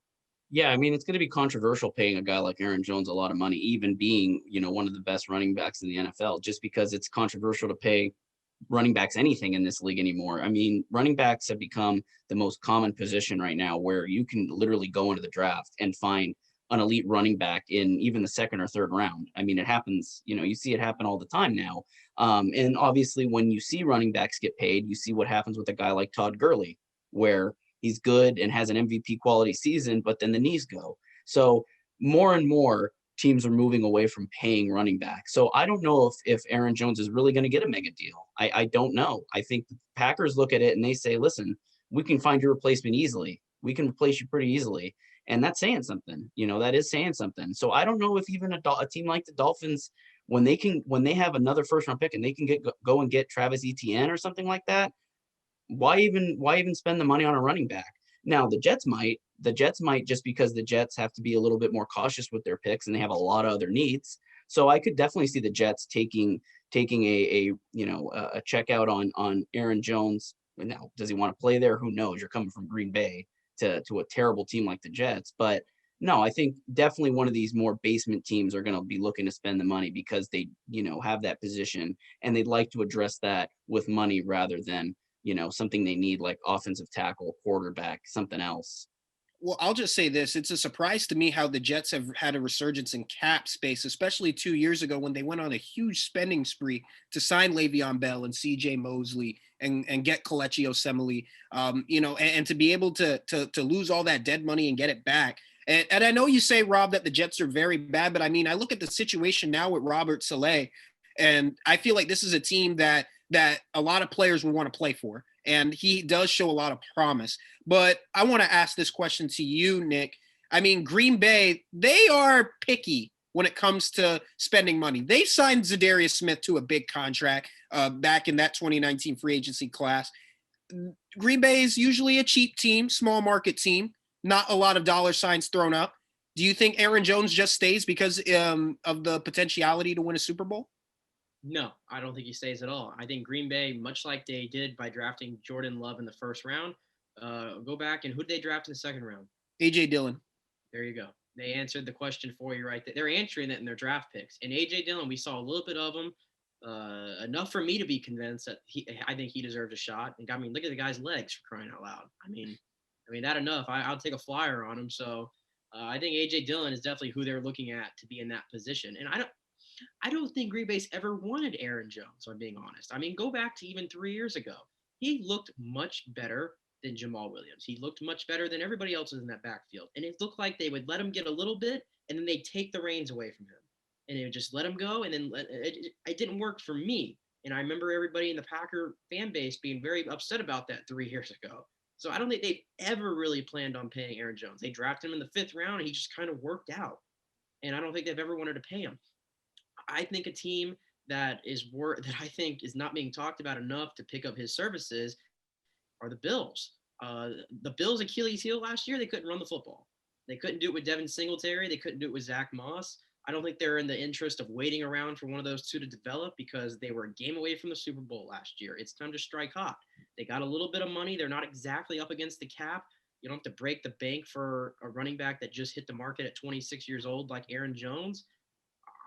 Yeah, I mean, it's going to be controversial paying a guy like Aaron Jones a lot of money, even being, one of the best running backs in the NFL, just because it's controversial to pay running backs anything in this league anymore. I mean, running backs have become the most common position right now where you can literally go into the draft and find an elite running back in even the second or third round. I mean, it happens, you see it happen all the time now. And obviously when you see running backs get paid, you see what happens with a guy like Todd Gurley, where he's good and has an MVP quality season, but then the knees go. So more and more teams are moving away from paying running back. So I don't know if Aaron Jones is really going to get a mega deal. I don't know. I think the Packers look at it and they say, listen, we can find your replacement easily. We can replace you pretty easily. And that's saying something, that is saying something. So I don't know if even a team like the Dolphins, when they have another first round pick and they can go and get Travis Etienne or something like that, why even spend the money on a running back? Now the Jets might just because the Jets have to be a little bit more cautious with their picks and they have a lot of other needs. So I could definitely see the Jets taking a check out on Aaron Jones. Now, does he want to play there? Who knows? You're coming from Green Bay to a terrible team like the Jets. But no, I think definitely one of these more basement teams are going to be looking to spend the money because they, have that position and they'd like to address that with money rather than, something they need like offensive tackle, quarterback, something else. Well, I'll just say this. It's a surprise to me how the Jets have had a resurgence in cap space, especially 2 years ago when they went on a huge spending spree to sign Le'Veon Bell and CJ Mosley and get Kelechi Osemele, and to be able to lose all that dead money and get it back. And I know you say, Rob, that the Jets are very bad, but I mean, I look at the situation now with Robert Saleh, and I feel like this is a team that a lot of players would want to play for. And he does show a lot of promise. But I want to ask this question to you, Nick. I mean, Green Bay, they are picky when it comes to spending money. They signed Zadarius Smith to a big contract back in that 2019 free agency class. Green Bay is usually a cheap team, small market team, not a lot of dollar signs thrown up. Do you think Aaron Jones just stays because of the potentiality to win a Super Bowl? No, I don't think he stays at all. I think Green Bay, much like they did by drafting Jordan Love in the first round, go back and who did they draft in the second round? A.J. Dillon. There you go. They answered the question for you right there. They're answering that in their draft picks. And A.J. Dillon, we saw a little bit of him, enough for me to be convinced that I think he deserved a shot. And I mean, look at the guy's legs, for crying out loud. I mean that enough. I'll take a flyer on him. So I think A.J. Dillon is definitely who they're looking at to be in that position. And I don't think Green Bay's ever wanted Aaron Jones, if I'm being honest. I mean, go back to even 3 years ago. He looked much better than Jamal Williams. He looked much better than everybody else in that backfield. And it looked like they would let him get a little bit, and then they'd take the reins away from him. And they would just let him go, and then it didn't work for me. And I remember everybody in the Packer fan base being very upset about that 3 years ago. So I don't think they've ever really planned on paying Aaron Jones. They drafted him in the 5th round, and he just kind of worked out. And I don't think they've ever wanted to pay him. I think a team that I think is not being talked about enough to pick up his services are the Bills. The Bills' Achilles heel last year, they couldn't run the football. They couldn't do it with Devin Singletary. They couldn't do it with Zach Moss. I don't think they're in the interest of waiting around for one of those two to develop because they were a game away from the Super Bowl last year. It's time to strike hot. They got a little bit of money. They're not exactly up against the cap. You don't have to break the bank for a running back that just hit the market at 26 years old like Aaron Jones.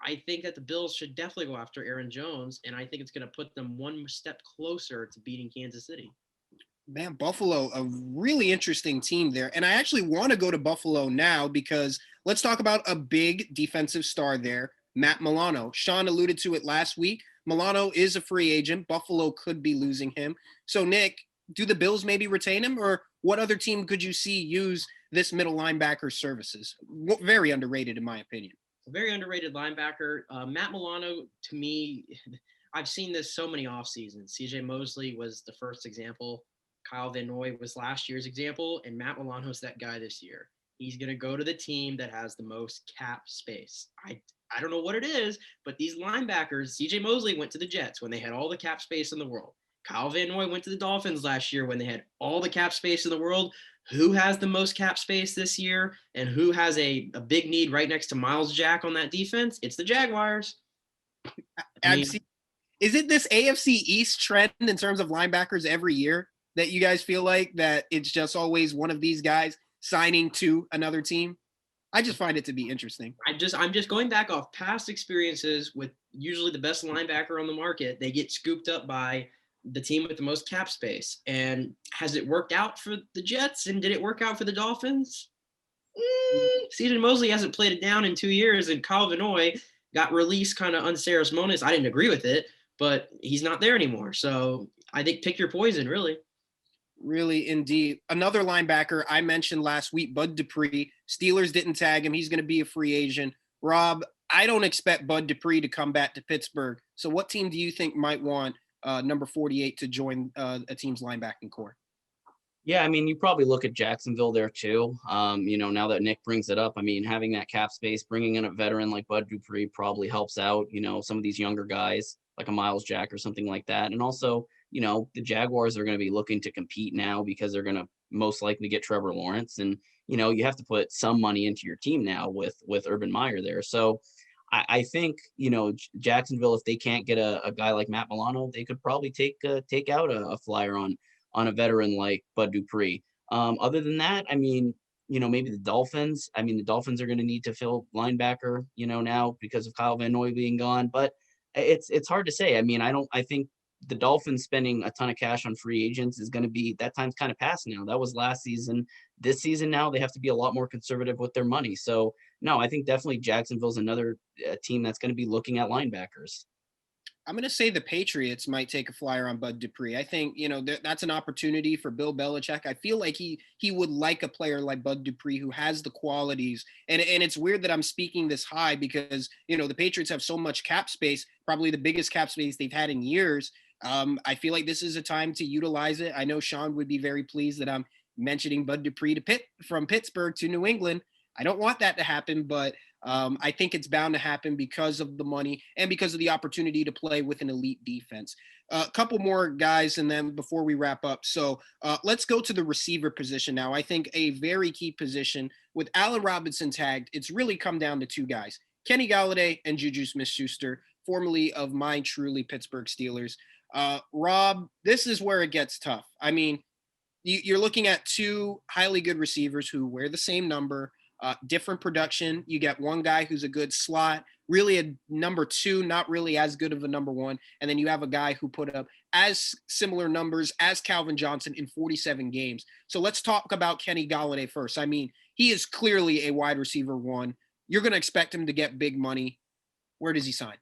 I think that the Bills should definitely go after Aaron Jones, and I think it's going to put them one step closer to beating Kansas City. Man, Buffalo, a really interesting team there. And I actually want to go to Buffalo now because let's talk about a big defensive star there, Matt Milano. Sean alluded to it last week. Milano is a free agent. Buffalo could be losing him. So, Nick, do the Bills maybe retain him, or what other team could you see use this middle linebacker services? Very underrated, in my opinion. A very underrated linebacker. Matt Milano, to me, I've seen this so many off seasons. CJ Mosley was the first example. Kyle Van Noy was last year's example, and Matt Milano's that guy this year. He's going to go to the team that has the most cap space. I don't know what it is, but these linebackers, CJ Mosley went to the Jets when they had all the cap space in the world. Kyle Van Noy went to the Dolphins last year when they had all the cap space in the world. Who has the most cap space this year and who has a big need right next to Miles Jack on that defense? It's the Jaguars. Is it this AFC East trend in terms of linebackers every year that you guys feel like that it's just always one of these guys signing to another team? I just find it to be interesting. I'm just going back off past experiences with usually the best linebacker on the market. They get scooped up by the team with the most cap space. And has it worked out for the Jets? And did it work out for the Dolphins? CJ Mosley hasn't played it down in 2 years, and Kyle Van Noy got released kind of unceremoniously. I didn't agree with it, but he's not there anymore. So I think pick your poison, really. Really, indeed. Another linebacker I mentioned last week, Bud Dupree. Steelers didn't tag him. He's going to be a free agent. Rob, I don't expect Bud Dupree to come back to Pittsburgh. So what team do you think might want number 48 to join a team's linebacking core? Yeah, I mean, you probably look at Jacksonville there too. Now that Nick brings it up, I mean, having that cap space, bringing in a veteran like Bud Dupree probably helps out, some of these younger guys like a Miles Jack or something like that. And also, the Jaguars are going to be looking to compete now because they're going to most likely get Trevor Lawrence. And, you have to put some money into your team now with Urban Meyer there. So I think, Jacksonville, if they can't get a guy like Matt Milano, they could probably take out a flyer on a veteran like Bud Dupree. Other than that, I mean, maybe the Dolphins. I mean, the Dolphins are going to need to fill linebacker, now because of Kyle Van Noy being gone. But it's hard to say. I mean, I think the Dolphins spending a ton of cash on free agents is going to be, that time's kind of past now. That was last season. This season now they have to be a lot more conservative with their money. So no, I think definitely Jacksonville's another team that's going to be looking at linebackers. I'm going to say the Patriots might take a flyer on Bud Dupree. I think, that's an opportunity for Bill Belichick. I feel like he would like a player like Bud Dupree who has the qualities. And it's weird that I'm speaking this high because, the Patriots have so much cap space, probably the biggest cap space they've had in years. I feel like this is a time to utilize it. I know Sean would be very pleased that I'm mentioning Bud Dupree from Pittsburgh to New England. I don't want that to happen, but I think it's bound to happen because of the money and because of the opportunity to play with an elite defense. A couple more guys, and then before we wrap up. So let's go to the receiver position now. I think a very key position with Allen Robinson tagged, it's really come down to two guys, Kenny Galladay and Juju Smith-Schuster, formerly of mine truly Pittsburgh Steelers. Rob, this is where it gets tough. I mean, you're looking at two highly good receivers who wear the same number, different production. You get one guy who's a good slot, really a number two, not really as good of a number one. And then you have a guy who put up as similar numbers as Calvin Johnson in 47 games. So let's talk about Kenny Galladay first. I mean, he is clearly a wide receiver one. You're going to expect him to get big money. Where does he sign?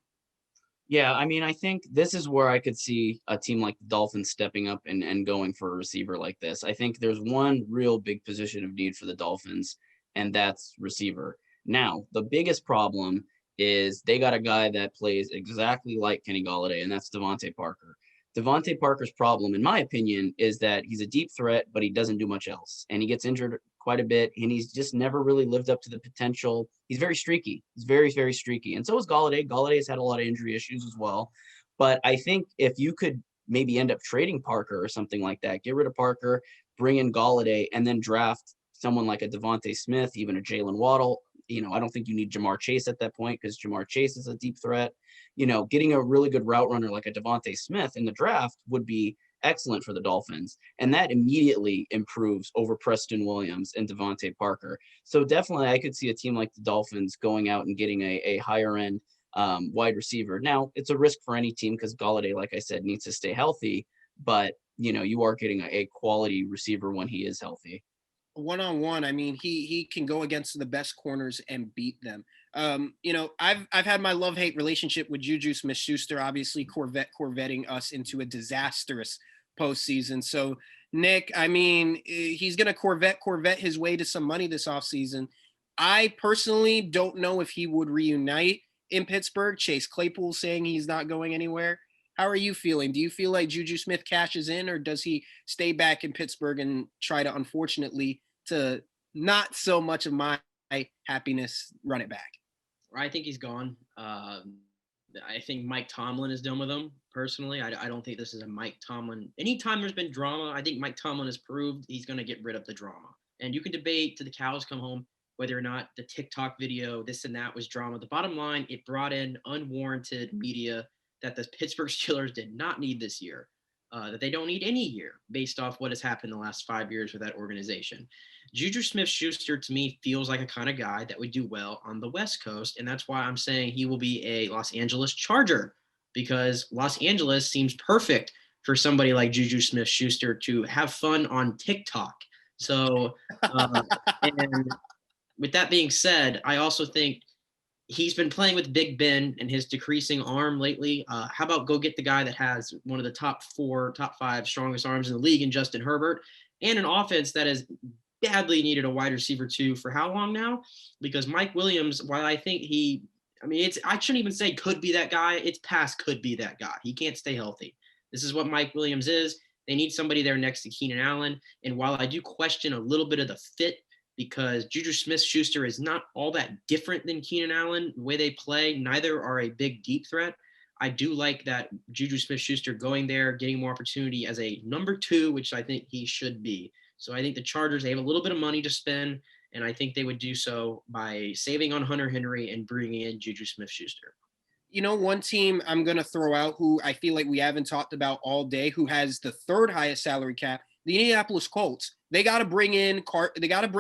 Yeah, I mean, I think this is where I could see a team like the Dolphins stepping up and going for a receiver like this. I think there's one real big position of need for the Dolphins, and that's receiver. Now, the biggest problem is they got a guy that plays exactly like Kenny Galladay, and that's Devontae Parker. Devontae Parker's problem, in my opinion, is that he's a deep threat, but he doesn't do much else. And he gets injured quite a bit, and he's just never really lived up to the potential. He's very streaky. He's very, very streaky. And so is Galladay. Galladay has had a lot of injury issues as well. But I think if you could maybe end up trading Parker or something like that, get rid of Parker, bring in Galladay, and then draft someone like a Devontae Smith, even a Jalen Waddle. I don't think you need Jamar Chase at that point because Jamar Chase is a deep threat. Getting a really good route runner like a Devontae Smith in the draft would be excellent for the Dolphins. And that immediately improves over Preston Williams and Devontae Parker. So definitely I could see a team like the Dolphins going out and getting a higher end wide receiver. Now, it's a risk for any team because Galladay, like I said, needs to stay healthy. But, you are getting a quality receiver when he is healthy. One-on-one, I mean, he can go against the best corners and beat them. I've had my love-hate relationship with Juju Smith-Schuster, obviously Corvetting us into a disastrous postseason. So Nick, I mean, he's going to Corvette his way to some money this offseason. I personally don't know if he would reunite in Pittsburgh. Chase Claypool saying he's not going anywhere. How are you feeling? Do you feel like Juju Smith cashes in, or does he stay back in Pittsburgh and try to, unfortunately, to not so much of my happiness, run it back? I think he's gone. I think Mike Tomlin is done with him, personally. I don't think this is a Mike Tomlin. Anytime there's been drama, I think Mike Tomlin has proved he's going to get rid of the drama. And you can debate till the cows come home whether or not the TikTok video, this and that was drama. The bottom line, it brought in unwarranted media that the Pittsburgh Steelers did not need this year, that they don't need any year based off what has happened in the last 5 years with that organization. Juju Smith-Schuster, to me, feels like a kind of guy that would do well on the West Coast, and that's why I'm saying he will be a Los Angeles Charger, because Los Angeles seems perfect for somebody like Juju Smith-Schuster to have fun on TikTok. So, and with that being said, I also think he's been playing with Big Ben and his decreasing arm lately. How about go get the guy that has one of the top 5 strongest arms in the league in Justin Herbert, and an offense that has badly needed a wide receiver too for how long now? Because Mike Williams, while I think I shouldn't even say could be that guy. It's past could be that guy. He can't stay healthy. This is what Mike Williams is. They need somebody there next to Keenan Allen. And while I do question a little bit of the fit, because Juju Smith-Schuster is not all that different than Keenan Allen, the way they play, neither are a big deep threat. I do like that Juju Smith-Schuster going there, getting more opportunity as a number 2, which I think he should be. So I think the Chargers, they have a little bit of money to spend, and I think they would do so by saving on Hunter Henry and bringing in Juju Smith-Schuster. You know, one team I'm going to throw out who I feel like we haven't talked about all day, who has the 3rd highest salary cap, the Indianapolis Colts. They got to bring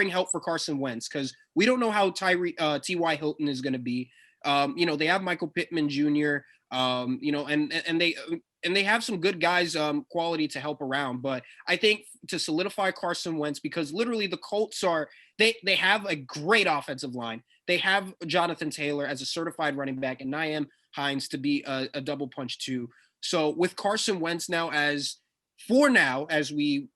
help for Carson Wentz, because we don't know how T.Y. Hilton is going to be. They have Michael Pittman Jr., and they have some good guys, quality to help around. But I think to solidify Carson Wentz, because literally the Colts they have a great offensive line. They have Jonathan Taylor as a certified running back and Nyheim Hines to be a double punch too. So with Carson Wentz as we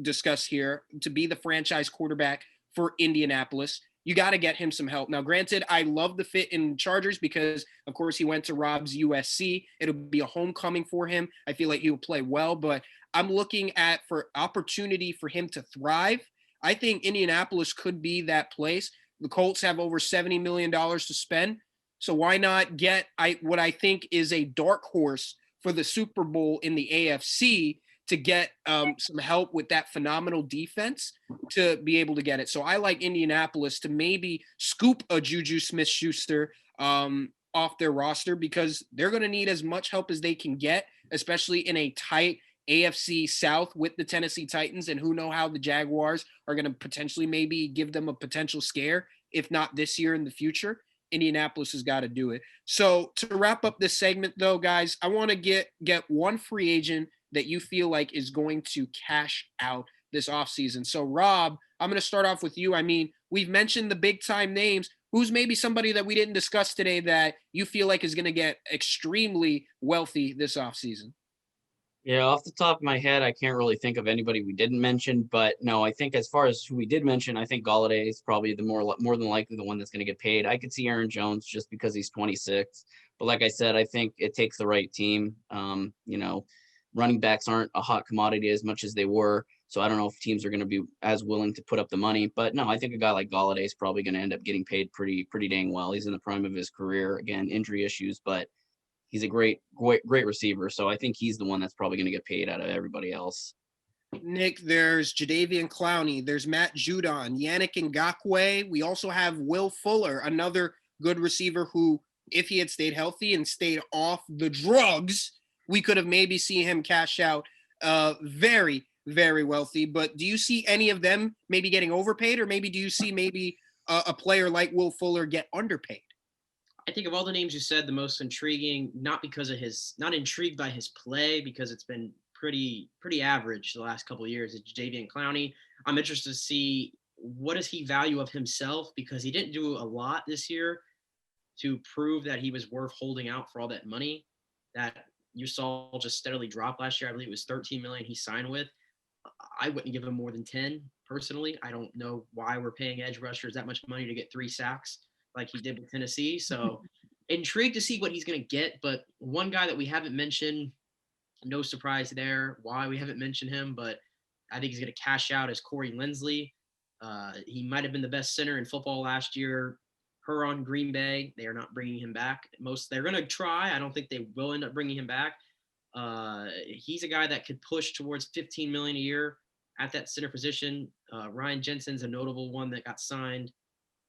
discuss here, to be the franchise quarterback for Indianapolis, you got to get him some help. Now, granted, I love the fit in Chargers because, of course, he went to Rob's USC. It'll be a homecoming for him. I feel like he'll play well, but I'm looking at for opportunity for him to thrive. I think Indianapolis could be that place. The Colts have over $70 million to spend. So why not get what I think is a dark horse for the Super Bowl in the AFC to get some help with that phenomenal defense to be able to get it. So I like Indianapolis to maybe scoop a Juju Smith-Schuster off their roster, because they're going to need as much help as they can get, especially in a tight AFC South with the Tennessee Titans, and who know how the Jaguars are going to potentially maybe give them a potential scare, if not this year, in the future. Indianapolis has got to do it. So to wrap up this segment, though, guys, I want to get one free agent that you feel like is going to cash out this offseason. So, Rob, I'm going to start off with you. I mean, we've mentioned the big-time names. Who's maybe somebody that we didn't discuss today that you feel like is going to get extremely wealthy this offseason? Yeah, off the top of my head, I can't really think of anybody we didn't mention, but no, I think as far as who we did mention, I think Gallany is probably the more than likely the one that's going to get paid. I could see Aaron Jones just because he's 26, but like I said, I think it takes the right team. Running backs aren't a hot commodity as much as they were, so I don't know if teams are going to be as willing to put up the money. But no, I think a guy like Gallany is probably going to end up getting paid pretty dang well. He's in the prime of his career. Again, injury issues, but he's a great receiver. So I think he's the one that's probably going to get paid out of everybody else. Nick, there's Jadeveon Clowney. There's Matt Judon, Yannick Ngakoue. We also have Will Fuller, another good receiver who, if he had stayed healthy and stayed off the drugs, we could have maybe seen him cash out very, very wealthy. But do you see any of them maybe getting overpaid, or maybe do you see maybe a player like Will Fuller get underpaid? I think of all the names you said, the most intriguing, not intrigued by his play, because it's been pretty average the last couple of years, is Jadeveon Clowney. I'm interested to see what does he value of himself, because he didn't do a lot this year to prove that he was worth holding out for all that money that you saw just steadily drop last year. I believe it was $13 million he signed with. I wouldn't give him more than 10 personally. I don't know why we're paying edge rushers that much money to get 3 sacks like he did with Tennessee. So intrigued to see what he's going to get. But one guy that we haven't mentioned, no surprise there why we haven't mentioned him, but I think he's going to cash out, as Corey Linsley. He might have been the best center in football last year. Her on Green Bay, they are not bringing him back. They're going to try. I don't think they will end up bringing him back. He's a guy that could push towards $15 million a year at that center position. Ryan Jensen's a notable one that got signed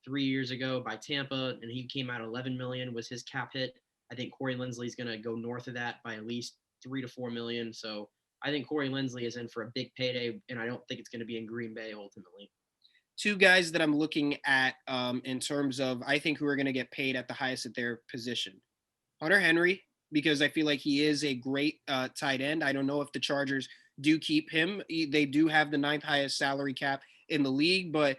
3 years ago by Tampa, and he came out $11 million was his cap hit. I think Corey Linsley is going to go north of that by at least $3 to $4 million. So I think Corey Linsley is in for a big payday, and I don't think it's going to be in Green Bay ultimately. 2 guys that I'm looking at in terms of I think who are going to get paid at the highest at their position. Hunter Henry, because I feel like he is a great tight end. I don't know if the Chargers do keep him. They do have the 9th highest salary cap in the league, but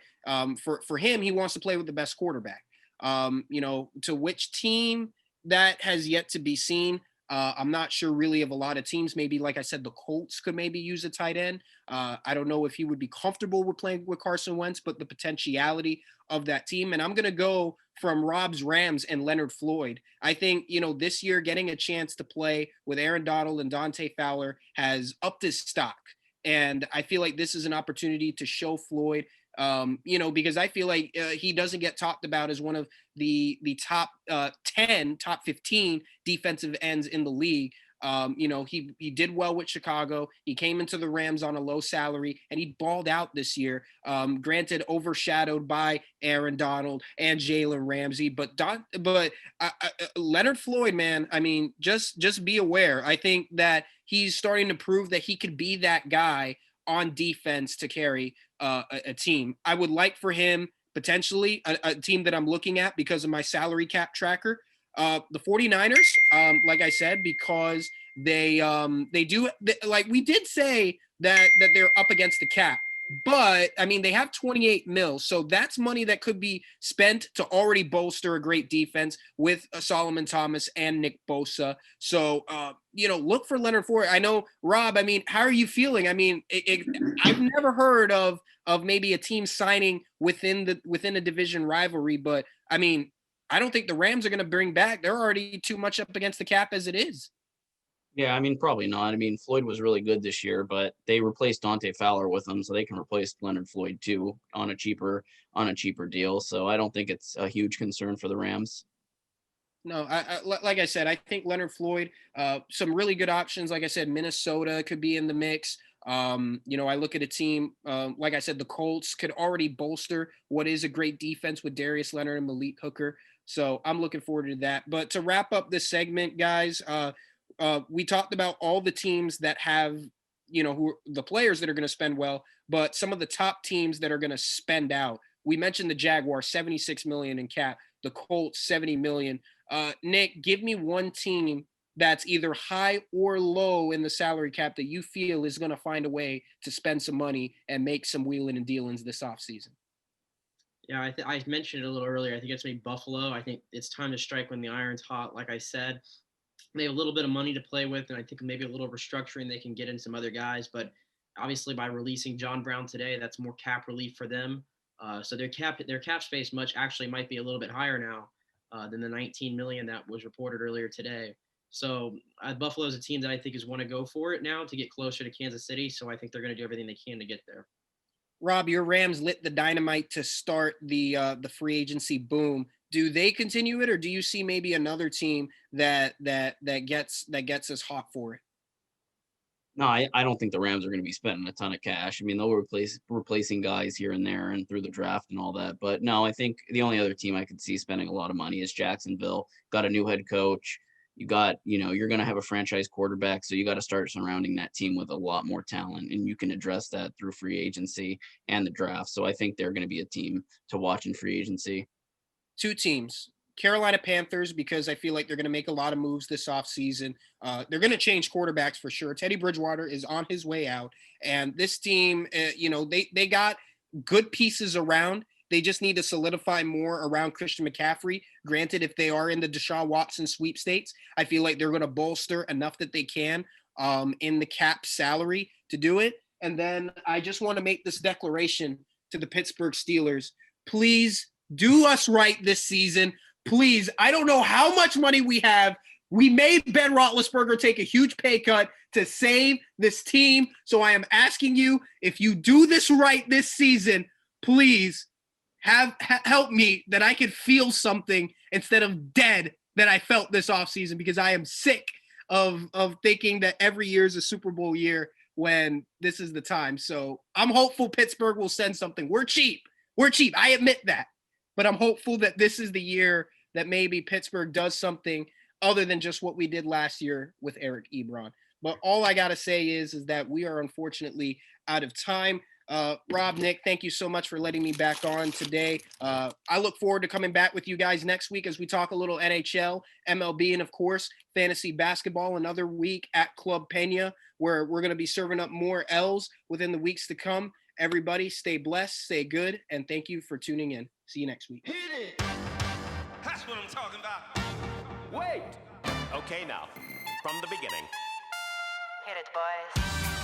for him, he wants to play with the best quarterback. To which team, that has yet to be seen. I'm not sure really of a lot of teams. Maybe, like I said, the Colts could maybe use a tight end. I don't know if he would be comfortable with playing with Carson Wentz, but the potentiality of that team. And I'm going to go from Rob's Rams and Leonard Floyd. I think, this year getting a chance to play with Aaron Donald and Dante Fowler has upped his stock. And I feel like this is an opportunity to show Floyd, because I feel like he doesn't get talked about as one of the top 10, top 15 defensive ends in the league. He did well with Chicago. He came into the Rams on a low salary, and he balled out this year. Granted, overshadowed by Aaron Donald and Jalen Ramsey, but Leonard Floyd, man, I mean, just be aware. I think that he's starting to prove that he could be that guy on defense to carry a team. I would like for him potentially a team that I'm looking at because of my salary cap tracker. The 49ers, like I said, because they do, like we did say that they're up against the cap, but I mean, they have 28 mil. So that's money that could be spent to already bolster a great defense with Solomon Thomas and Nick Bosa. So, look for Leonard Floyd. I know, Rob, I mean, how are you feeling? I mean, I've never heard of maybe a team signing within a division rivalry, but I mean, I don't think the Rams are going to bring back. They're already too much up against the cap as it is. Yeah, I mean, probably not. I mean, Floyd was really good this year, but they replaced Dante Fowler with him, so they can replace Leonard Floyd too on a cheaper deal. So I don't think it's a huge concern for the Rams. No, like I said, I think Leonard Floyd, some really good options. Like I said, Minnesota could be in the mix. I look at a team, like I said, the Colts could already bolster what is a great defense with Darius Leonard and Malik Hooker. So I'm looking forward to that. But to wrap up this segment, guys, we talked about all the teams that have, who the players that are going to spend well, but some of the top teams that are going to spend out. We mentioned the Jaguars, 76 million in cap, the Colts, 70 million. Nick, give me one team that's either high or low in the salary cap that you feel is going to find a way to spend some money and make some wheeling and dealings this offseason. Yeah, I mentioned it a little earlier. I think it's maybe Buffalo. I think it's time to strike when the iron's hot. Like I said, they have a little bit of money to play with, and I think maybe a little restructuring they can get in some other guys. But obviously, by releasing John Brown today, that's more cap relief for them. So their cap space might be a little bit higher now than the 19 million that was reported earlier today. So Buffalo is a team that I think is want to go for it now to get closer to Kansas City. So I think they're going to do everything they can to get there. Rob, your Rams lit the dynamite to start the free agency boom. Do they continue it, or do you see maybe another team that gets us hot for it? No, I don't think the Rams are going to be spending a ton of cash. I mean, they'll replacing guys here and there and through the draft and all that. But no, I think the only other team I could see spending a lot of money is Jacksonville. Got a new head coach. You got, you're going to have a franchise quarterback, so you got to start surrounding that team with a lot more talent, and you can address that through free agency and the draft. So I think they're going to be a team to watch in free agency. Two teams, Carolina Panthers, because I feel like they're going to make a lot of moves this offseason. They're going to change quarterbacks for sure. Teddy Bridgewater is on his way out, and this team, they got good pieces around. They just need to solidify more around Christian McCaffrey. Granted, if they are in the Deshaun Watson sweepstakes, I feel like they're going to bolster enough that they can in the cap salary to do it. And then I just want to make this declaration to the Pittsburgh Steelers. Please do us right this season. Please. I don't know how much money we have. We made Ben Roethlisberger take a huge pay cut to save this team. So I am asking you, if you do this right this season, please help me that I could feel something instead of dead that I felt this offseason, because I am sick of thinking that every year is a Super Bowl year when this is the time. So I'm hopeful Pittsburgh will send something. We're cheap. I admit that. But I'm hopeful that this is the year that maybe Pittsburgh does something other than just what we did last year with Eric Ebron. But all I got to say is that we are unfortunately out of time. Rob, Nick, thank you so much for letting me back on today. I look forward to coming back with you guys next week as we talk a little NHL, MLB, and of course, fantasy basketball another week at Club Pena, where we're going to be serving up more L's within the weeks to come. Everybody stay blessed, stay good, and thank you for tuning in. See you next week. Hit it! That's what I'm talking about. Wait! Okay, now, from the beginning. Hit it, boys.